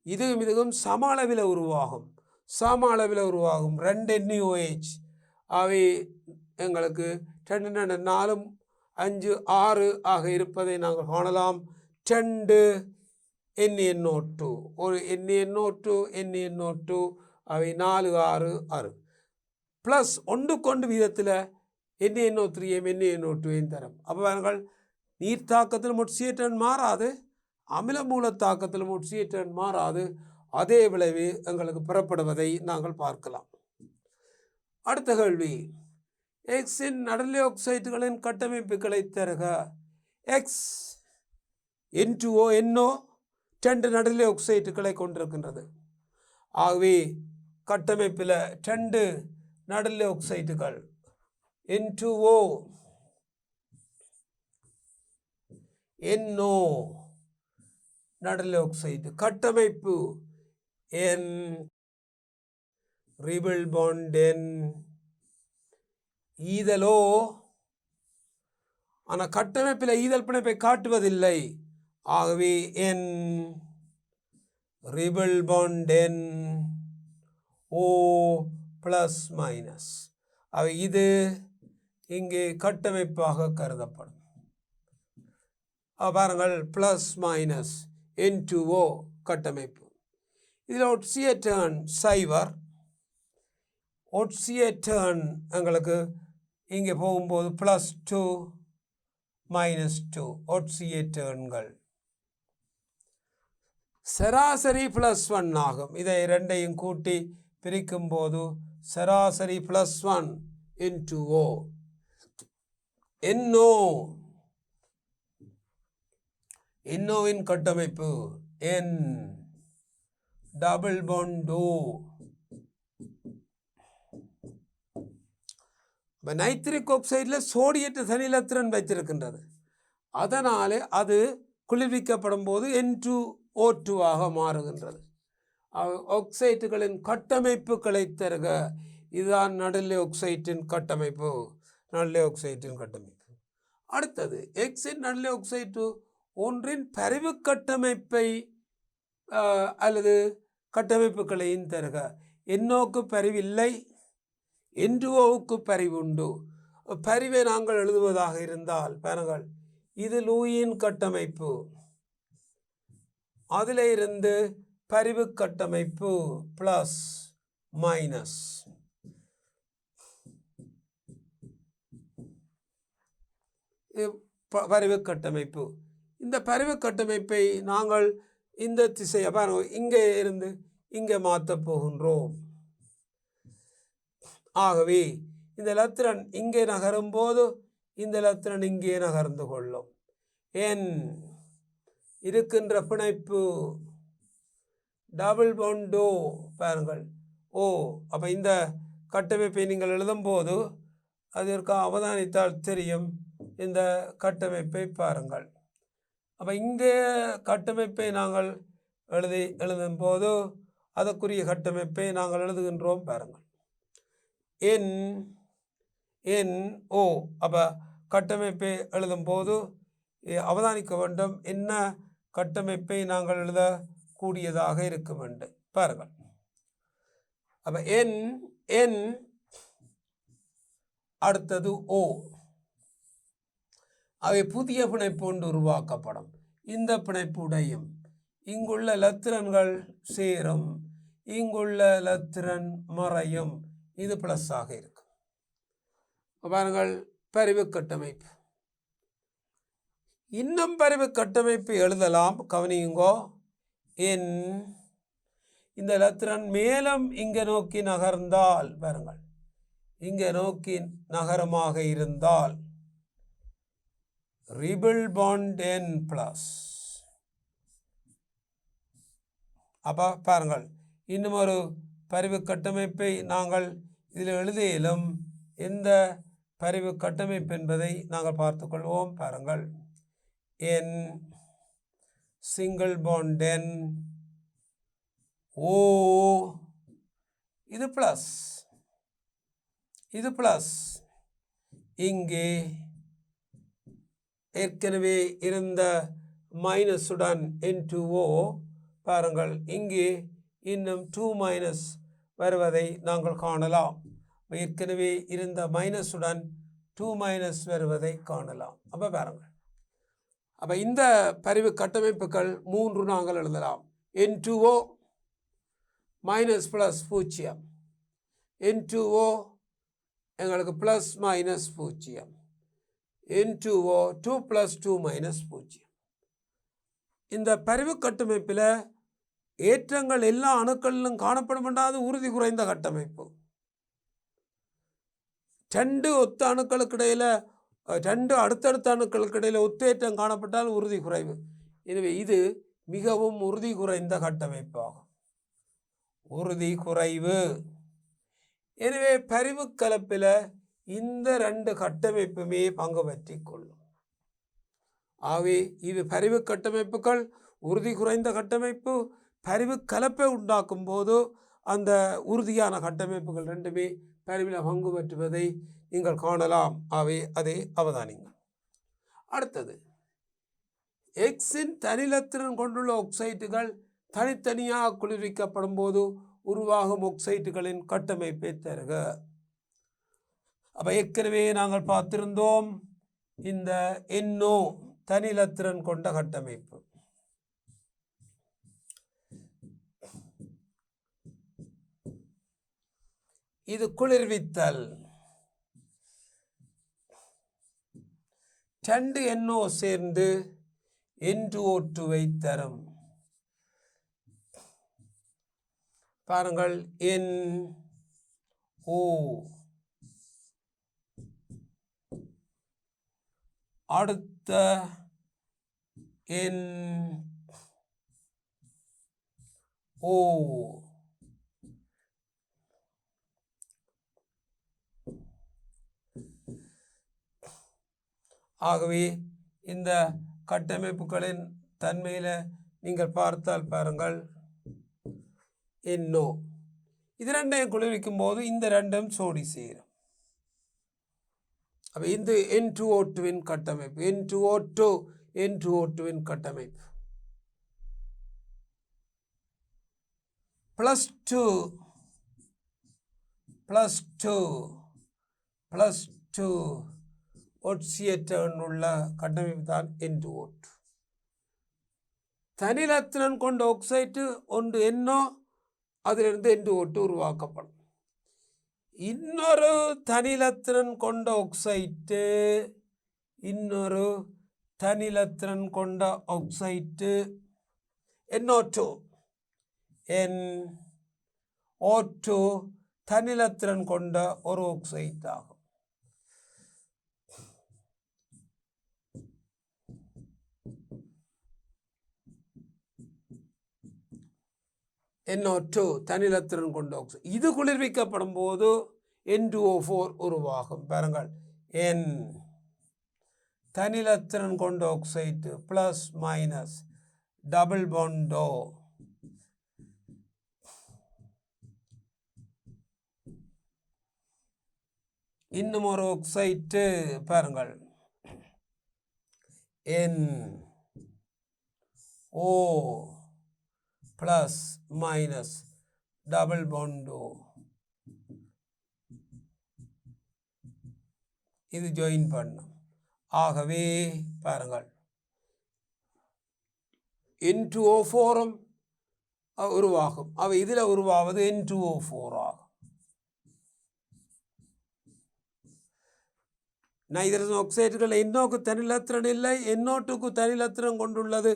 இதுவும் சம அளவில் உருவாகும். 2 NaOH அவை எங்களுக்கு 2 4 5 6 ஆக இருப்பதை நாங்கள் காணலாம். 2 NaNO2 ஒரு NaNO2 அவை 4 6 6 ப்ளஸ் 1:1 வீதத்தில் NaNO3 NaNO2 தரும். அப்போ பாருங்கள், நீர் தாக்கத்தில் ஒட்சியேற்ற மாறாது, அமில மூல தாக்கத்தில் ஒட்சியேற்ற மாறாது, அதே விளைவு எங்களுக்கு பெறப்படுவதை நாங்கள் பார்க்கலாம். அடுத்த கேள்வி, எக்ஸின் நடுநிலை ஆக்சைடுகளின் கட்டமைப்புகளை தருக. எக்ஸ் N2O NO 2 நடுநிலை ஆக்சைடுகளை கொண்டிருக்கின்றது. ஆகவே கட்டமைப்பில் 2 நடுநிலை ஆக்சைடுகள் N2O NO நடுநிலை ஆக்சைடு கட்டமைப்பு N ரிபிள் பாண்ட் N ஈதலோ, ஆனால் கட்டமைப்பில் ஈதல் பிணைப்பை காட்டுவதில்லை. ஆகவே N ரிபிள் பாண்ட் N O +- அவை இது இங்கே கட்டமைப்பாக கருதப்படும். பாருங்கள், +- N2O கட்டமைப்பு. இதில் ஒட்சியேற்றன் 0, ஒட்சியேற்றன் எங்களுக்கு இங்கே போகும்போது +2 -2 ஒட்சியேற்றன்கள். சராசரி +1 ஆகும். இதை ரெண்டையும் கூட்டி பிரிக்கும் போது சராசரி +1 N2O. NOவின் கட்டமைப்பு N double bond O. Nitric ஆக்சைடில் சோடியற்ற தனிலத்திரன் வைத்திருக்கின்றது. அதனாலே அது குளிர்விக்கப்படும் போது N2O2 ஆக மாறுகின்றது. ஆக்சைடுகளின் கட்டமைப்புகளை தருக. இதுதான் நடுநிலை ஆக்சைட்டின் கட்டமைப்பு. நடுநிலை ஆக்சைட்டின் கட்டமைப்பு. அடுத்தது, எக்ஸின் நடுநிலை ஆக்சைடு ஒன்றின் பரிவு கட்டமைப்பை அல்லது கட்டமைப்புகளையும் தருக. NOக்கு பரிவில்லை, N2Oவுக்கு பரிவு உண்டு. பரிவை நாங்கள் எழுதுவதாக இருந்தால் பாருங்கள், இது லூயின் கட்டமைப்பு, அதில் இருந்து பரிவு கட்டமைப்பு +- பரிவு கட்டமைப்பு. இந்த பரிவு கட்டமைப்பை நாங்கள் இந்த திசையை பாருங்கள், இங்கே இருந்து இங்கே மாற்றப் போகின்றோம். ஆகவே இந்த இலத்திரன் இங்கே நகரும் போது இந்த இலத்திரன் இங்கே நகர்ந்து கொள்ளும். N இருக்கின்ற பிணைப்பு டபுள் பாண்டோ பாருங்கள் ஓ. அப்போ இந்த கட்டமைப்பை நீங்கள் எழுதும்போது அதற்கு அவதானித்தால் தெரியும். இந்த கட்டமைப்பை பாருங்கள். அப்போ இந்த கட்டமைப்பை நாங்கள் எழுதும்போது அதற்குரிய கட்டமைப்பை நாங்கள் எழுதுகின்றோம் பாருங்கள். என் ஓ. அப்போ கட்டமைப்பை எழுதும்போது அவதானிக்க வேண்டும் என்ன கட்டமைப்பை நாங்கள் எழுதக்கூடியதாக இருக்க வேண்டும் பாருங்கள். அப்போ என் அடுத்தது ஓ. அவை புதிய பிணைப்பு ஒன்று உருவாக்கப்படும். இந்த பிணைப்பு உடையும். இங்குள்ள இலத்திரன்கள் சேரும். இங்குள்ள இலத்திரன் மறையும். இது பிளஸாக இருக்கும். பாருங்கள் பரிவு கட்டமைப்பு. இன்னும் பரிவு கட்டமைப்பு எழுதலாம். கவனியுங்கோ. இந்த இலத்திரன் மேலும் இங்கே நோக்கி நகர்ந்தால் பாருங்கள் இங்கே நோக்கி நகரமாக இருந்தால் ரிபிள் பாண்ட் N பிளஸ். அப்போ பாருங்கள் இன்னும் ஒரு பரிவு கட்டமைப்பை நாங்கள் இதில் எழுதியிலும் எந்த பரிவு கட்டமைப்பு என்பதை நாங்கள் பார்த்துக்கொள்வோம். பாருங்கள் N சிங்கிள் பாண்ட் N ஓ. இது பிளஸ் இது பிளஸ். இங்கே ஏற்கனவே இருந்த மைனஸுடன் N2O பாருங்கள் இங்கே இன்னும் 2 மைனஸ் வருவதை நாங்கள் காணலாம். ஏற்கனவே இருந்த மைனஸுடன் 2 மைனஸ் வருவதை காணலாம். அப்போ பாருங்கள். அப்போ இந்த பரிவு கட்டமைப்புகள் 3 நாங்கள் எழுதலாம். N2O minus plus 0. N2O எங்களுக்கு ப்ளஸ் மைனஸ் 0. N2O 2 + 2 - 0. இந்த பரிவு கட்டமைப்பில் ஏற்றங்கள் எல்லா அணுக்களிலும் காணப்படும் என்றால் உறுதி குறைந்த கட்டமைப்பு. 2 ஒத்த அணுக்களுக்கு இடையில் 2 அடுத்தடுத்த அணுக்களுக்கு இடையில் ஒத்தேற்றம் காணப்பட்டால் உறுதி குறைவு. எனவே இது மிகவும் உறுதி குறைந்த கட்டமைப்பாகும். உறுதி குறைவு. எனவே பரிவு கலப்பில் இந்த 2 கட்டமைப்புமே பங்கு பற்றி கொள்ளும். ஆகவே இது பரிவு கட்டமைப்புகள் உறுதி குறைந்த கட்டமைப்பு. பரிவு கலப்பை உண்டாக்கும் போது அந்த உறுதியான கட்டமைப்புகள் 2மே பரிவில் பங்கு பெற்றுவதை நீங்கள் காணலாம். ஆகவே அதை அவதானிங்கள். அடுத்தது எக்ஸின் தனிலத்திரன் கொண்டுள்ள ஒக்சைட்டுகள் தனித்தனியாக குளிர்விக்கப்படும் போது உருவாகும் ஒக்சைட்டுகளின் கட்டமைப்பை தருக. அப்போ ஏற்கனவே நாங்கள் பார்த்திருந்தோம் இந்த NO தனிலத்திரன் கொண்ட கட்டமைப்பு. இது குளிர்வித்தல். 2 NO சேர்ந்து N2O2 தரும். பாருங்கள் NO அடுத்த NO ஆகவே இந்த கட்டமைப்புகளின் தன்மையில் நீங்கள் பார்த்தால் பாருங்கள் NO இது 2ஐயும் குளிர்விக்கும் போது இந்த 2ம் சோடி சேரும். அப்போ இந்த N2O2 கட்டமைப்பு N2O2 கட்டமைப்பு +2 ஒட்சியேற்ற உள்ள கட்டமைப்பு தான் N2O2. தனிலத்திரன் கொண்ட ஆக்சைடு ஒன்று NO அதிலிருந்து N2O2 உருவாக்கப்படும். இன்னொரு தனிலத்திரன் கொண்ட ஆக்சைடு NO2 தனிலத்திரன் கொண்ட ஒரு ஆக்சைடு ஆகும். NO2 தனிலத்திரன் கொண்ட ஆக்சைடு. இது குளிர்விக்கப்படும் போது N2O4 உருவாகும். பாருங்கள், N தனிலத்திரன் கொண்ட ஆக்சைடு பிளஸ் மைனஸ் டபுள் பாண்டோ இன்னும் ஒரு ஆக்சைடு பாருங்கள், NO பிளஸ் மைனஸ் டபுள் பாண்டோ இது ஜாயின் பண்ணும். ஆகவே பாருங்கள், N2O4 உருவாகும். அவை இதில் உருவாவது N2O4 ஆகும். நைட்ரஜன் ஆக்சைடுகள் NOக்கு தனிலத்திரன் இல்லை, NO2க்கு தனிலத்திரன் கொண்டுள்ளது,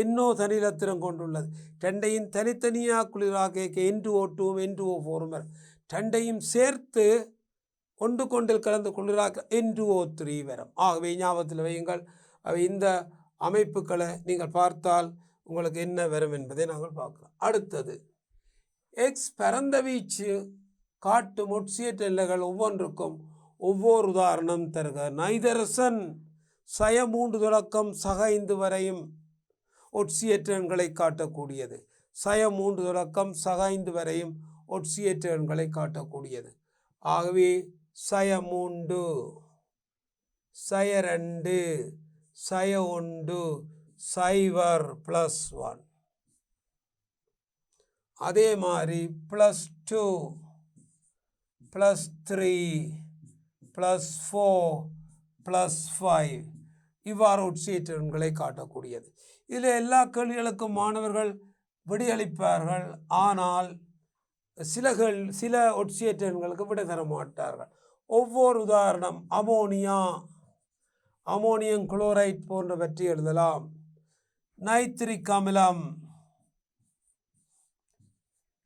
NO தனிலத்திரன் கொண்டுள்ளது. ரெண்டையும் தனித்தனியாக குளிராக N2O2 N2O4 ரெண்டையும் சேர்த்து ஒன்று கொண்டில் கலந்து குளிராக N2O3 வரும். ஆகவே ஞாபகத்தில் வையுங்கள். அவை இந்த அமைப்புகளை நீங்கள் பார்த்தால் உங்களுக்கு என்ன வரும் என்பதை நாங்கள் பார்க்கலாம். அடுத்தது எக்ஸ் பரந்த வீச்சு காட்டும் ஒட்சியேற்ற எல்லைகள் ஒவ்வொன்றுக்கும் ஒவ்வொரு உதாரணம் தருக. நைதரசன் சய 3 தொடக்கம் சக 5 வரையும் ஒட்சியேற்ற எண்களை காட்டக்கூடியது. சய 3 தொடக்கம் சக 5 வரையும் ஒட்சியேற்ற எண்களை காட்டக்கூடியது. ஆகவே சய 3, சய 2, சய 1, சைவர் ப்ளஸ் 1. அதே மாதிரி +2, +3, +4, +5 இவ்வாறு ஒட்சியேற்ற எண்களை காட்டக்கூடியது. இதில் எல்லா கேள்விகளுக்கும் மாணவர்கள் விடையளிப்பார்கள். ஆனால் சில ஒட்சியேற்ற எண்களுக்கு விடை தர மாட்டார்கள். ஒவ்வொரு உதாரணம் அமோனியம் குளோரைட் போன்றவற்றை எழுதலாம். நைட்ரிக் அமிலம்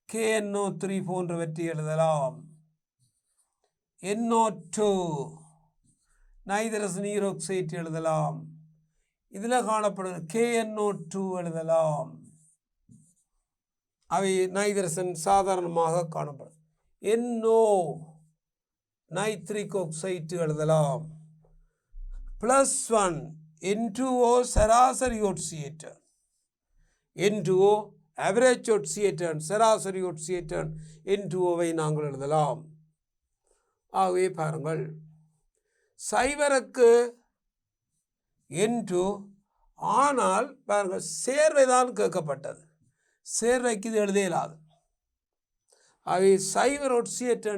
KNO3 போன்றவற்றை எழுதலாம். NO2 நைட்ரசன் ஈரோக்சைடு எழுதலாம். இதில் காணப்படும் KNO2 எழுதலாம். அவை நைட்ரசன் சாதாரணமாக காணப்படும். NO நைட்ரிக் ஆக்சைடு எழுதலாம். +1 N2O சராசரி ஒட்சியேற்ற, N2O ஆவரேஜ் ஒட்சியேற்ற, சராசரி ஒட்சியேற்ற N2Oவை நாங்கள் எழுதலாம். ஆகவே பாருங்கள், சைவருக்கு N2, ஆனால் பாருங்கள் சேர்வை தான் கேட்கப்பட்டது. சேர்வைக்கு இது எழுத இயலாது. அவை சைவர் ஒட்சியேற்ற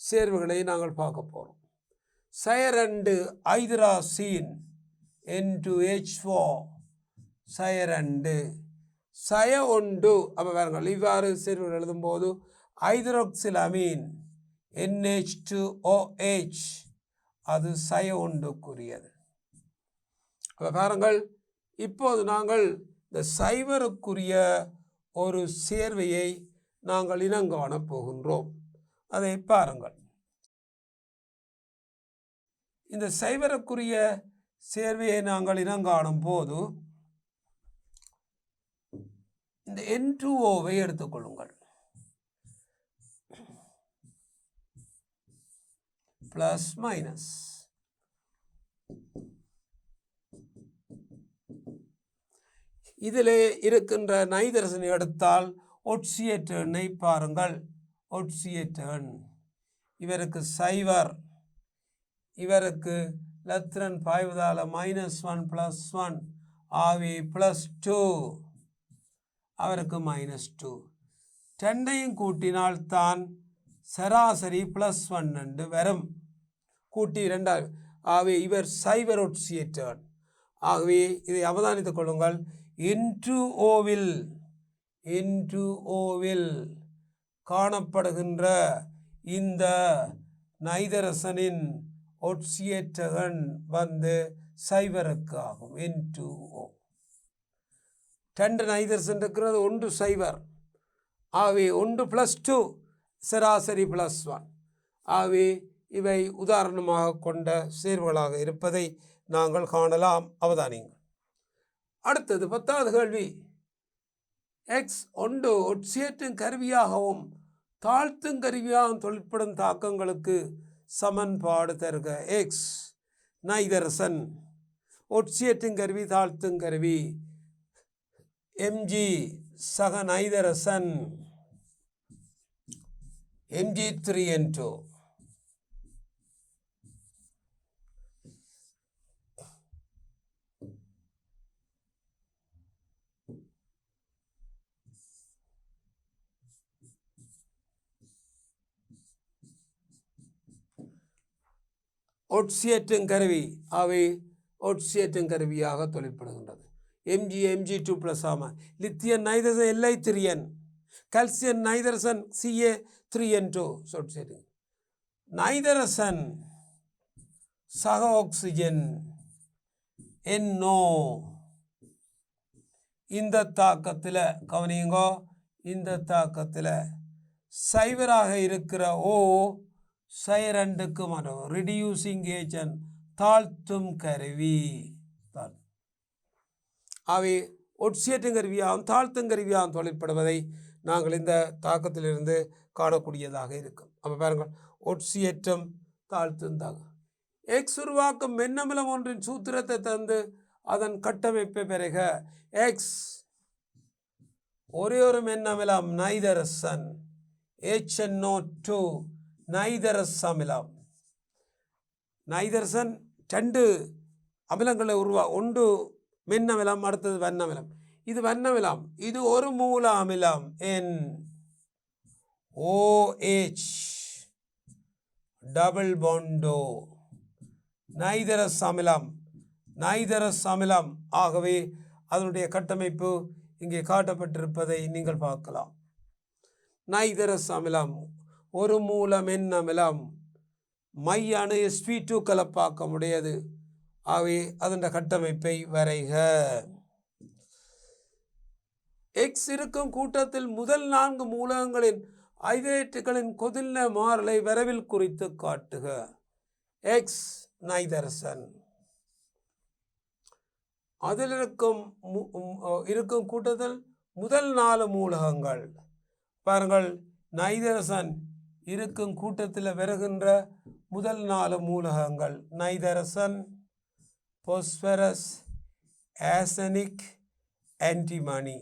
சேர்வுகளை நாங்கள் பார்க்க போகிறோம். சய 2 ஐதராசீன் N2H4 சய 2, சய 1 அப்போ பாருங்கள் இவ்வாறு சேர்வுகள் எழுதும்போது ஐதராக்சில் அமீன் NH2OH அது சய 1க்குரியது. அப்போ பாருங்கள், இப்போது நாங்கள் இந்த சைவருக்குரிய ஒரு சேர்வையை நாங்கள் இனங்காண போகின்றோம். அதை பாருங்கள். இந்த சைவருக்குரிய சேர்வையை நாங்கள் இனங்காணும் போது இந்த N2Oவை எடுத்துக்கொள்ளுங்கள். ப்ளஸ் மைனஸ் இதில் இருக்கின்ற நைட்ரசனை எடுத்தால் ஒட்சியேற்ற எண்ணை பாருங்கள். ஒட்சியேற்ற எண் இவருக்கு சைவர், இவருக்கு லத்திரன் பாய்வதால் -1 +1 ஆவி +2, அவருக்கு -2. ரெண்டையும் கூட்டினால் தான் சராசரி +1 என்று வரும். கூட்டி 2 ஆகவே இவர் சைவர் ஒட்சியேற்ற எண். ஆகவே இதை அவதானித்துக் கொள்ளுங்கள். N2Oவில் காணப்படுகின்ற இந்த நைதரசனின் ஒட்சியேற்ற எண் சைவருக்கு ஆகும். N2O 2 நைதரசன் இருக்கிறது, 1 சைவர். ஆகவே 1 +2 சராசரி +1. ஆகவே இவை உதாரணமாக கொண்ட சேர்வுகளாக இருப்பதை நாங்கள் காணலாம். அவதானியுங்கள். அடுத்தது 10வது கேள்வி. எக்ஸ் ஒன்று ஒட்சியேற்றும் கருவியாகவும் தாழ்த்தும் கருவியாகவும் தொழிற்படும் தாக்கங்களுக்கு சமன்பாடு தருக. எக்ஸ் நைதரசன், ஒட்சியேற்றும் கருவி தாழ்த்தும் கருவி. எம்ஜி சக நைதரசன், Mg3N2. ஒட்சியேற்றும் கருவி, அவை ஒட்சியேற்றும் கருவியாக தொழிற்படுகின்றது. Mg2+ ஆமாம். லித்தியன் நைதரசன் Li3N, கால்சியம் நைதரசன் Ca3N2. ஒட்சியேற்றும் நைதரசன் சக ஆக்சிஜன் NO. இந்த தாக்கத்தில் கவனிங்கோ, இந்த தாக்கத்தில் சைவராக இருக்கிற O சைரண்டுக்கு மாறும். ரிடியூசிங் ஏஜென்ட், தாழ்த்தும் கருவி. அவை ஒட்சியேற்றும் கருவியாகவும் தாழ்த்தும் கருவியாகவும் தொழிற்படுவதை நாங்கள் இந்த தாக்கத்திலிருந்து காணக்கூடியதாக இருக்கும். அப்போ பாருங்கள், ஒட்சியேற்றம் தாழ்த்தும் தாக்கம். எக்ஸ் உருவாக்கும் மென்னமிலம் ஒன்றின் சூத்திரத்தை தந்து அதன் கட்டமைப்பை பெறுக. எக்ஸ் ஒரே ஒரு மென்னமிலம் நைதரசன் HNO2 நைதரச அமிலம். நைதரசன் 2 அமிலங்களை ஒன்று மென்னமிலம், அடுத்தது வண்ணமிலம். இது வண்ணமிலம், இது ஒரு மூல அமிலம் NOH டபுள் பாண்டோ நைதரச அமிலம். நைதரச அமிலம் ஆகவே அதனுடைய கட்டமைப்பு இங்கே காட்டப்பட்டிருப்பதை நீங்கள் பார்க்கலாம். நைதரச அமிலம் ஒரு மூல மென்னமிலம், மை அணு sp2 கலப்பாக்கம் உடையது. ஆகவே அதன் கட்டமைப்பை வரைக. எக்ஸ் இருக்கும் கூட்டத்தில் முதல் 4 மூலகங்களின் ஐதரேட்டுகளின் கொதிநிலை மாறலை விரைவில் குறித்து காட்டுக. எக்ஸ் நைதரசன், அதில் இருக்கும் கூட்டத்தில் முதல் 4 மூலகங்கள் பாருங்கள். நைதரசன் இருக்கும் கூட்டத்தில் வருகின்ற முதல் 4 மூலகங்கள் நைதரசன், பாஸ்பரஸ், ஆர்சனிக், ஆன்டிமனி.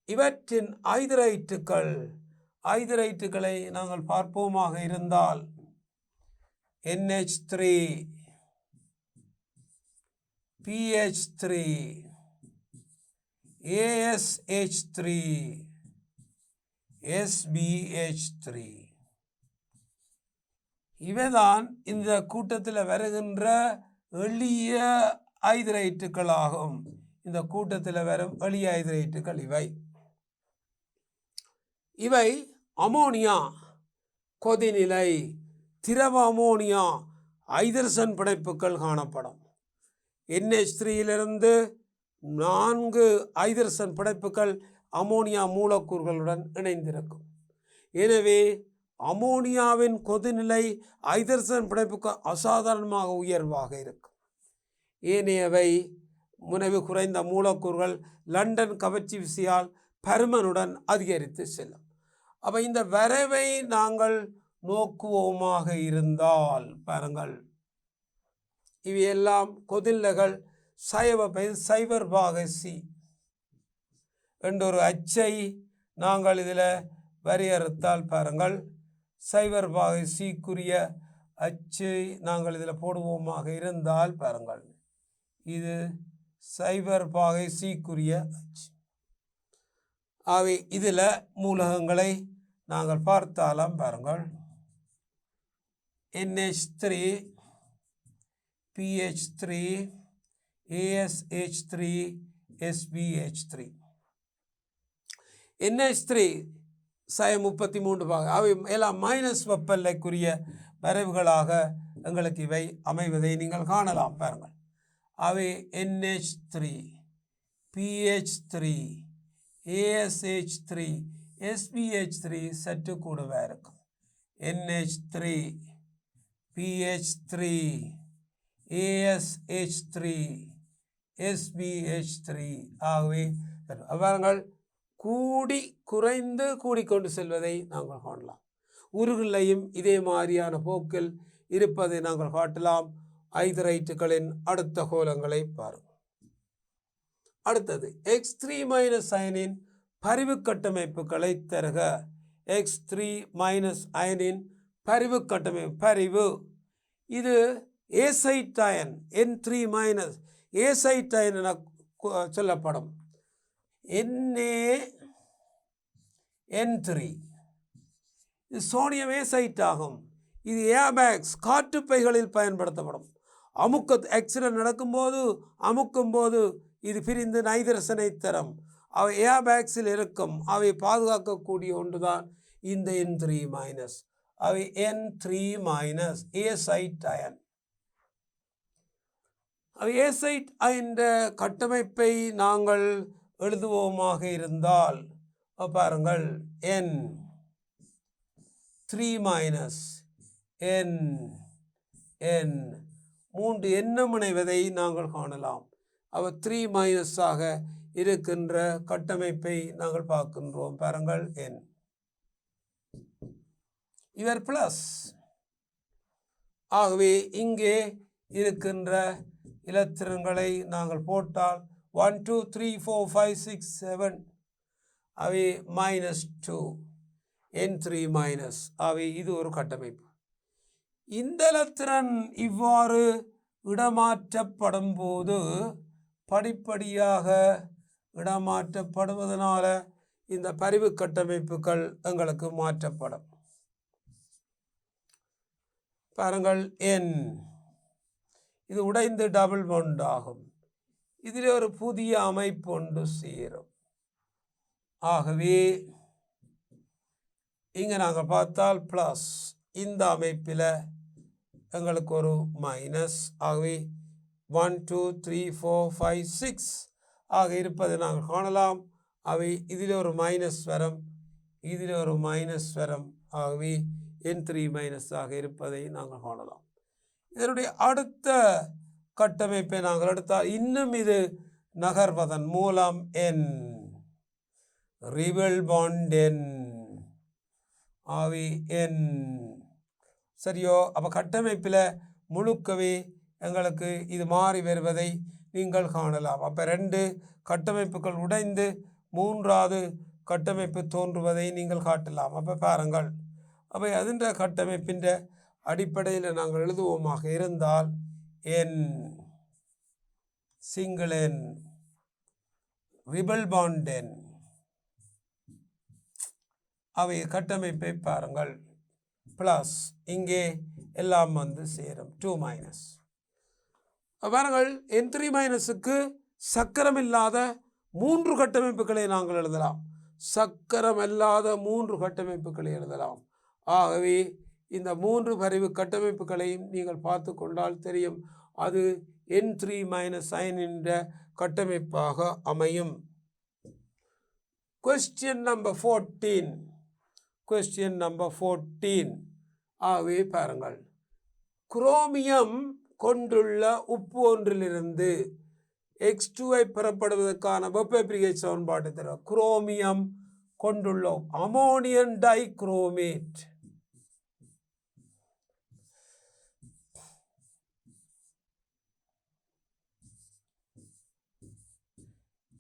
இவற்றின் ஐதரைட்டுகளை நாங்கள் பார்ப்போமாக இருந்தால் NH3, PH3, ASH3, SBH3. இவைதான் இந்த கூட்டத்தில் வருகின்ற எளிய ஐதரைட்டுகளாகும். இந்த கூட்டத்தில் வரும் எளிய ஐதரைட்டுகள் இவை அமோனியா கொதிநிலை, திரவ அமோனியா ஐதரசன் பிணைப்புகள் காணப்படும். NH3 4 ஐதரசன் பிணைப்புகள் அமோனியா மூலக்கூறுகளுடன் இணைந்திருக்கும். எனவே அமோனியாவின் கொதிநிலை ஐதரசன் பிணைப்புகள் அசாதாரணமாக உயர்வாக இருக்கும். ஏனையவை முனைவு குறைந்த மூலக்கூறுகள் லண்டன் கவர்ச்சி விசையால் பருமனுடன் அதிகரித்து செல்லும். அப்போ இந்த வரைவை நாங்கள் நோக்குவோமாக இருந்தால் பாருங்கள், இவையெல்லாம் கொதிநிலைகள் சைபர் பாகை சி என்றொரு அச்சை நாங்கள் இதில் வரையறுத்தால் பாருங்கள், சைபர் பாகை சிக்குரிய அச்சை நாங்கள் இதில் போடுவோமாக இருந்தால் பாருங்கள், இது சைபர் பாகை சிக்குரிய அச்சு. ஆகவே இதில் மூலகங்களை நாங்கள் பார்த்தாலும் பாருங்கள், NH3, PH3, ASH3, SBH3. NH3 -33 பாகை. அவை எல்லாம் மைனஸ் வெப்பநிலைக்குரிய வரைவுகளாக எங்களுக்கு இவை அமைவதை நீங்கள் காணலாம் பாருங்கள். அவை NH3, PH3, ASH3, SBH3 சற்று கூடவே இருக்கும். NH3, PH3, ASH3, SBH3 ஆகவே பாருங்கள், கூடி குறைந்து கூடிக்கொண்டு செல்வதை நாங்கள் காணலாம். உருகுலையும் இதே மாதிரியான போக்கில் இருப்பதை நாங்கள் காட்டலாம். ஐதரைட்டுகளின் அடுத்த கோலங்களை பாருங்கள். அடுத்தது X3 அயனின் பரிவு கட்டமைப்புகளை தருக. X3 அயனின் பரிவு கட்டமைப்பு. பரிவு இது ஏசைட் அயன் N3- ஏசைட் அயன் என சொல்லப்படும். NaN3 இது சோடியம் ஏசைட் ஆகும். இது ஏர்பேக்ஸ் காற்றுப்பைகளில் பயன்படுத்தப்படும். ஆக்சிடென்ட் நடக்கும்போது அமுக்கும் போது இது பிரிந்து நைதரசனை தரும். அவை ஏர்பேக்ஸில் இருக்கும். அவை பாதுகாக்கக்கூடிய ஒன்றுதான் இந்த N3-. அவை N3- ஏசைட் அயன். அவை ஏசைட் அயன் கட்டமைப்பை நாங்கள் எழுதுவோமாக இருந்தால் பாருங்கள், N3- N 3 எண்ணம் இணைவதை நாங்கள் காணலாம். அவர் 3- ஆக இருக்கின்ற கட்டமைப்பை நாங்கள் பார்க்கின்றோம். பாருங்கள், N. இவர் பிளஸ். ஆகவே இங்கே இருக்கின்ற இலத்திரங்களை நாங்கள் போட்டால் 1 2 3 4 5 6 7 அவை -2 N3-. அவை இது ஒரு கட்டமைப்பு. இந்த இலத்திரன் இவ்வாறு இடமாற்றப்படும் போது படிப்படியாக இடமாற்றப்படுவதனால இந்த பரிவு கட்டமைப்புகள் எங்களுக்கு மாற்றப்படும். பாருங்கள், N இது உடைந்து டபுள் பாண்ட் ஆகும். இதில் ஒரு புதிய அமைப்பு ஒன்று சேரும். ஆகவே இங்கே நாங்கள் பார்த்தால் ப்ளஸ், இந்த அமைப்பில் எங்களுக்கு ஒரு மைனஸ். ஆகவே 1 2 3 4 5 6 ஆக இருப்பதை நாங்கள் காணலாம். அவை இதில் ஒரு மைனஸ் வரும், இதில் ஒரு மைனஸ் வரும். ஆகவே N3- ஆக இருப்பதை நாங்கள் காணலாம். இதனுடைய அடுத்த கட்டமைப்பை நாங்கள் எடுத்தால் இன்னும் இது நகர்வதன் மூலம் N ரிவல் பாண்ட் N ஆவி N. சரியோ? அப்போ கட்டமைப்பில் முழுக்கவே எங்களுக்கு இது மாறி வருவதை நீங்கள் காணலாம். அப்போ 2 கட்டமைப்புகள் உடைந்து 3வது கட்டமைப்பு தோன்றுவதை நீங்கள் காட்டலாம். அப்போ பாருங்கள், அப்போ அதின் கட்டமைப்பின் அடிப்படையில் நாங்கள் எழுதுவோமாக இருந்தால் N single N rebel bond N. அவை கட்டமைப்பை பாருங்கள், ப்ளஸ் இங்கே எல்லாம் வந்து சேரும் 2-. பாருங்கள், N3- சக்கரம் இல்லாத 3 கட்டமைப்புகளை நாங்கள் எழுதலாம். சக்கரம் இல்லாத 3 கட்டமைப்புகளை எழுதலாம். ஆகவே இந்த 3 பரிவு கட்டமைப்புகளையும் நீங்கள் பார்த்து கொண்டால் தெரியும், அது N3- அயனின் கட்டமைப்பாக அமையும். Question number 14. Question number 14. ஆகவே பாருங்கள், குரோமியம் கொண்டுள்ள உப்பு ஒன்றிலிருந்து X2 பெறப்படுவதற்கான வெப்பப்பிரிகை சமன்பாட்டை தர. குரோமியம் கொண்டுள்ள அமோனியம் டைக்ரோமேட்.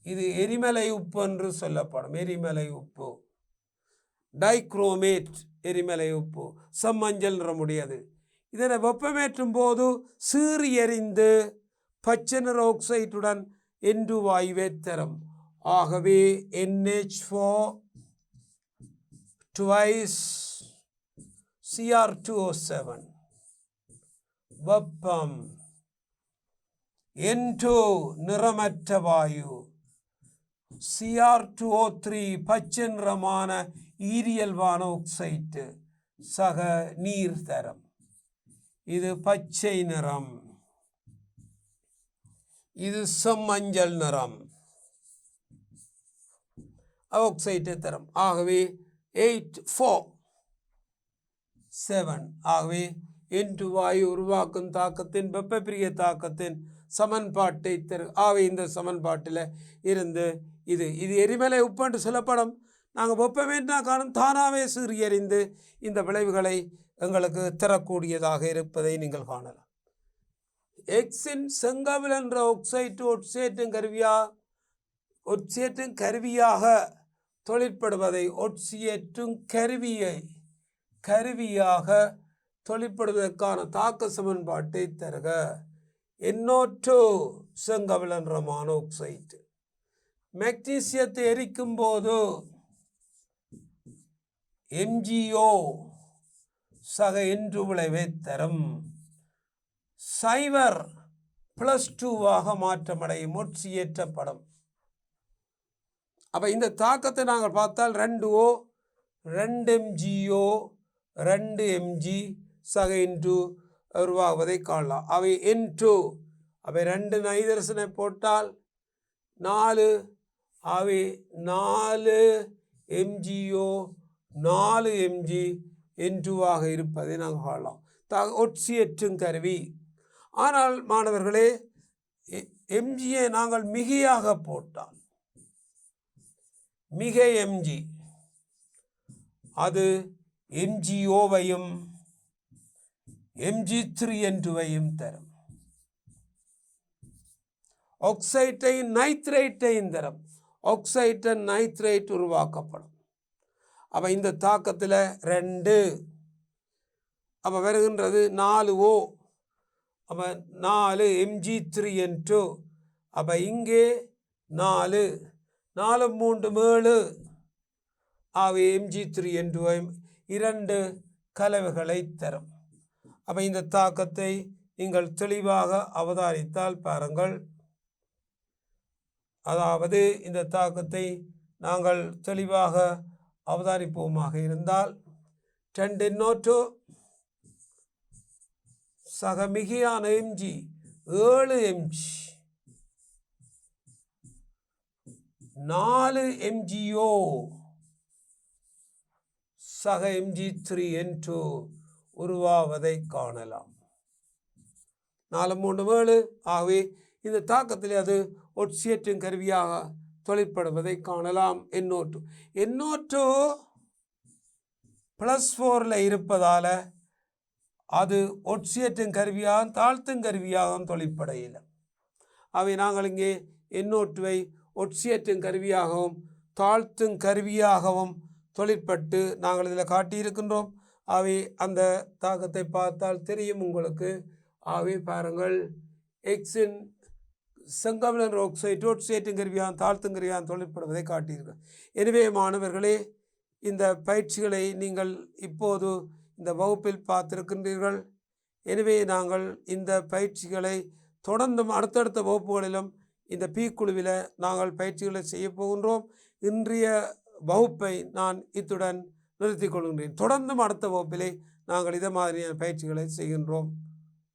இது எரிமலை உப்பு என்று சொல்லப்படும். எரிமலை உப்பு டைக்ரோமேட், எரிமலை உப்பு செம்மஞ்சள் நிறமுடையது. இதனை வெப்பமேற்றும் போது சீறி எறிந்து பச்சை நிற ஆக்சைடுடன் N2 வாயுவை தரும். ஆகவே NH4 twice Cr2O7 வெப்பம். N2 நிறமற்ற வாயு, Cr2O3 பச்சை நிறமான ஈரியல்வான ஆக்சைடு சக நீர் தரும். இது பச்சை நிறம், இது செம்மஞ்சள் நிறம் ஆக்சைடை தரும். ஆகவே 8 4 7. ஆகவே N2 வாயு உருவாக்கும் தாக்கத்தின் வெப்பப்பிரிய தாக்கத்தின் சமன்பாட்டை தரும். ஆகவே இந்த சமன்பாட்டில் இருந்து இது எரிமலை உப்பு என்று சொல்லப்படும். நாங்கள் வெப்பமேற்றினா காணும் தானாகவே சிறியறிந்து இந்த விளைவுகளை எங்களுக்கு தரக்கூடியதாக இருப்பதை நீங்கள் காணலாம். எக்ஸின் செங்கவில் என்ற ஒட்சேற்றும் கருவியாக தொழிற்படுவதை கருவியாக தொழிற்படுவதற்கான தாக்க சமன்பாட்டை தருக. NO2 செங்கவில் என்ற மானோக்சைடு மெக்னீசியத்தை எரிக்கும் போது MgO சக N2 விளைவை தரும். 0+2 மாற்றமடையும் ஒட்சியேற்றப்படும். அப்போ இந்த தாக்கத்தை நாங்கள் பார்த்தால் 2O 2MgO 2Mg சக N2 உருவாகுவதை காணலாம். அவை N2 அவை 2 நைதரசனை போட்டால் 4 அவை 4 MgO 4 Mg N2 இருப்பதை நாங்கள் காணலாம். ஒட்சியேற்றும் கருவி. ஆனால் மாணவர்களே, Mgயை நாங்கள் மிகையாக போட்டால் மிகை Mg அது MgOவையும் Mg3N2வையும் தரும். ஆக்சைட்டையும் நைட்ரேட்டையும் தரும். ஆக்சைட் நைட்ரேட் உருவாக்கப்படும். அப்போ இந்த தாக்கத்தில் 2 அப்போ வருகின்றது 4O. அப்போ 4 Mg3N2. அப்போ இங்கே 4 4 3 7 ஆகவே Mg3N2 2 கலவைகளை தரும். அப்போ இந்த தாக்கத்தை நீங்கள் தெளிவாக அவதானித்தால் பாருங்கள். அதாவது இந்த தாக்கத்தை நாங்கள் தெளிவாக அவதானிப்போமாக இருந்தால் 2 NO2 சக மிகையான Mg 7 Mg 4 MgO சக Mg3N2 உருவாவதை காணலாம். 4 3 7 ஆகவே இந்த தாக்கத்தில் அது ஒட்சியேற்றும் கருவியாக தொழிற்படுவதை காணலாம். NO2 +4 இருப்பதால் அது ஒட்சியேற்றும் கருவியாகவும் தாழ்த்தும் கருவியாகவும் தொழிற்படையில்லை. அவை நாங்கள் இங்கே NO2 ஒட்சியேற்றும் கருவியாகவும் தாழ்த்தும் கருவியாகவும் தொழிற்பட்டு நாங்கள் இதில் காட்டியிருக்கின்றோம். அவை அந்த தாக்கத்தை பார்த்தால் தெரியும் உங்களுக்கு. ஆகவே பாருங்கள், எக்ஸின் செங்கவில் ஒட்சியேற்றும் கருவியாகவும் தாழ்த்தும் கருவியாகவும் தொழிற்படுவதை காட்டியிருக்கிறோம். எனவே மாணவர்களே, இந்த பயிற்சிகளை நீங்கள் இப்போது இந்த வகுப்பில் பார்த்திருக்கின்றீர்கள். எனவே நாங்கள் இந்த பயிற்சிகளை தொடர்ந்தும் அடுத்தடுத்த வகுப்புகளிலும் இந்த பி குழுவில் நாங்கள் பயிற்சிகளை செய்ய போகின்றோம். இன்றைய வகுப்பை நான் இத்துடன் நிறுத்திக் கொள்கின்றேன். தொடர்ந்தும் அடுத்த வகுப்பிலே நாங்கள் இதை மாதிரியான பயிற்சிகளை செய்கின்றோம்.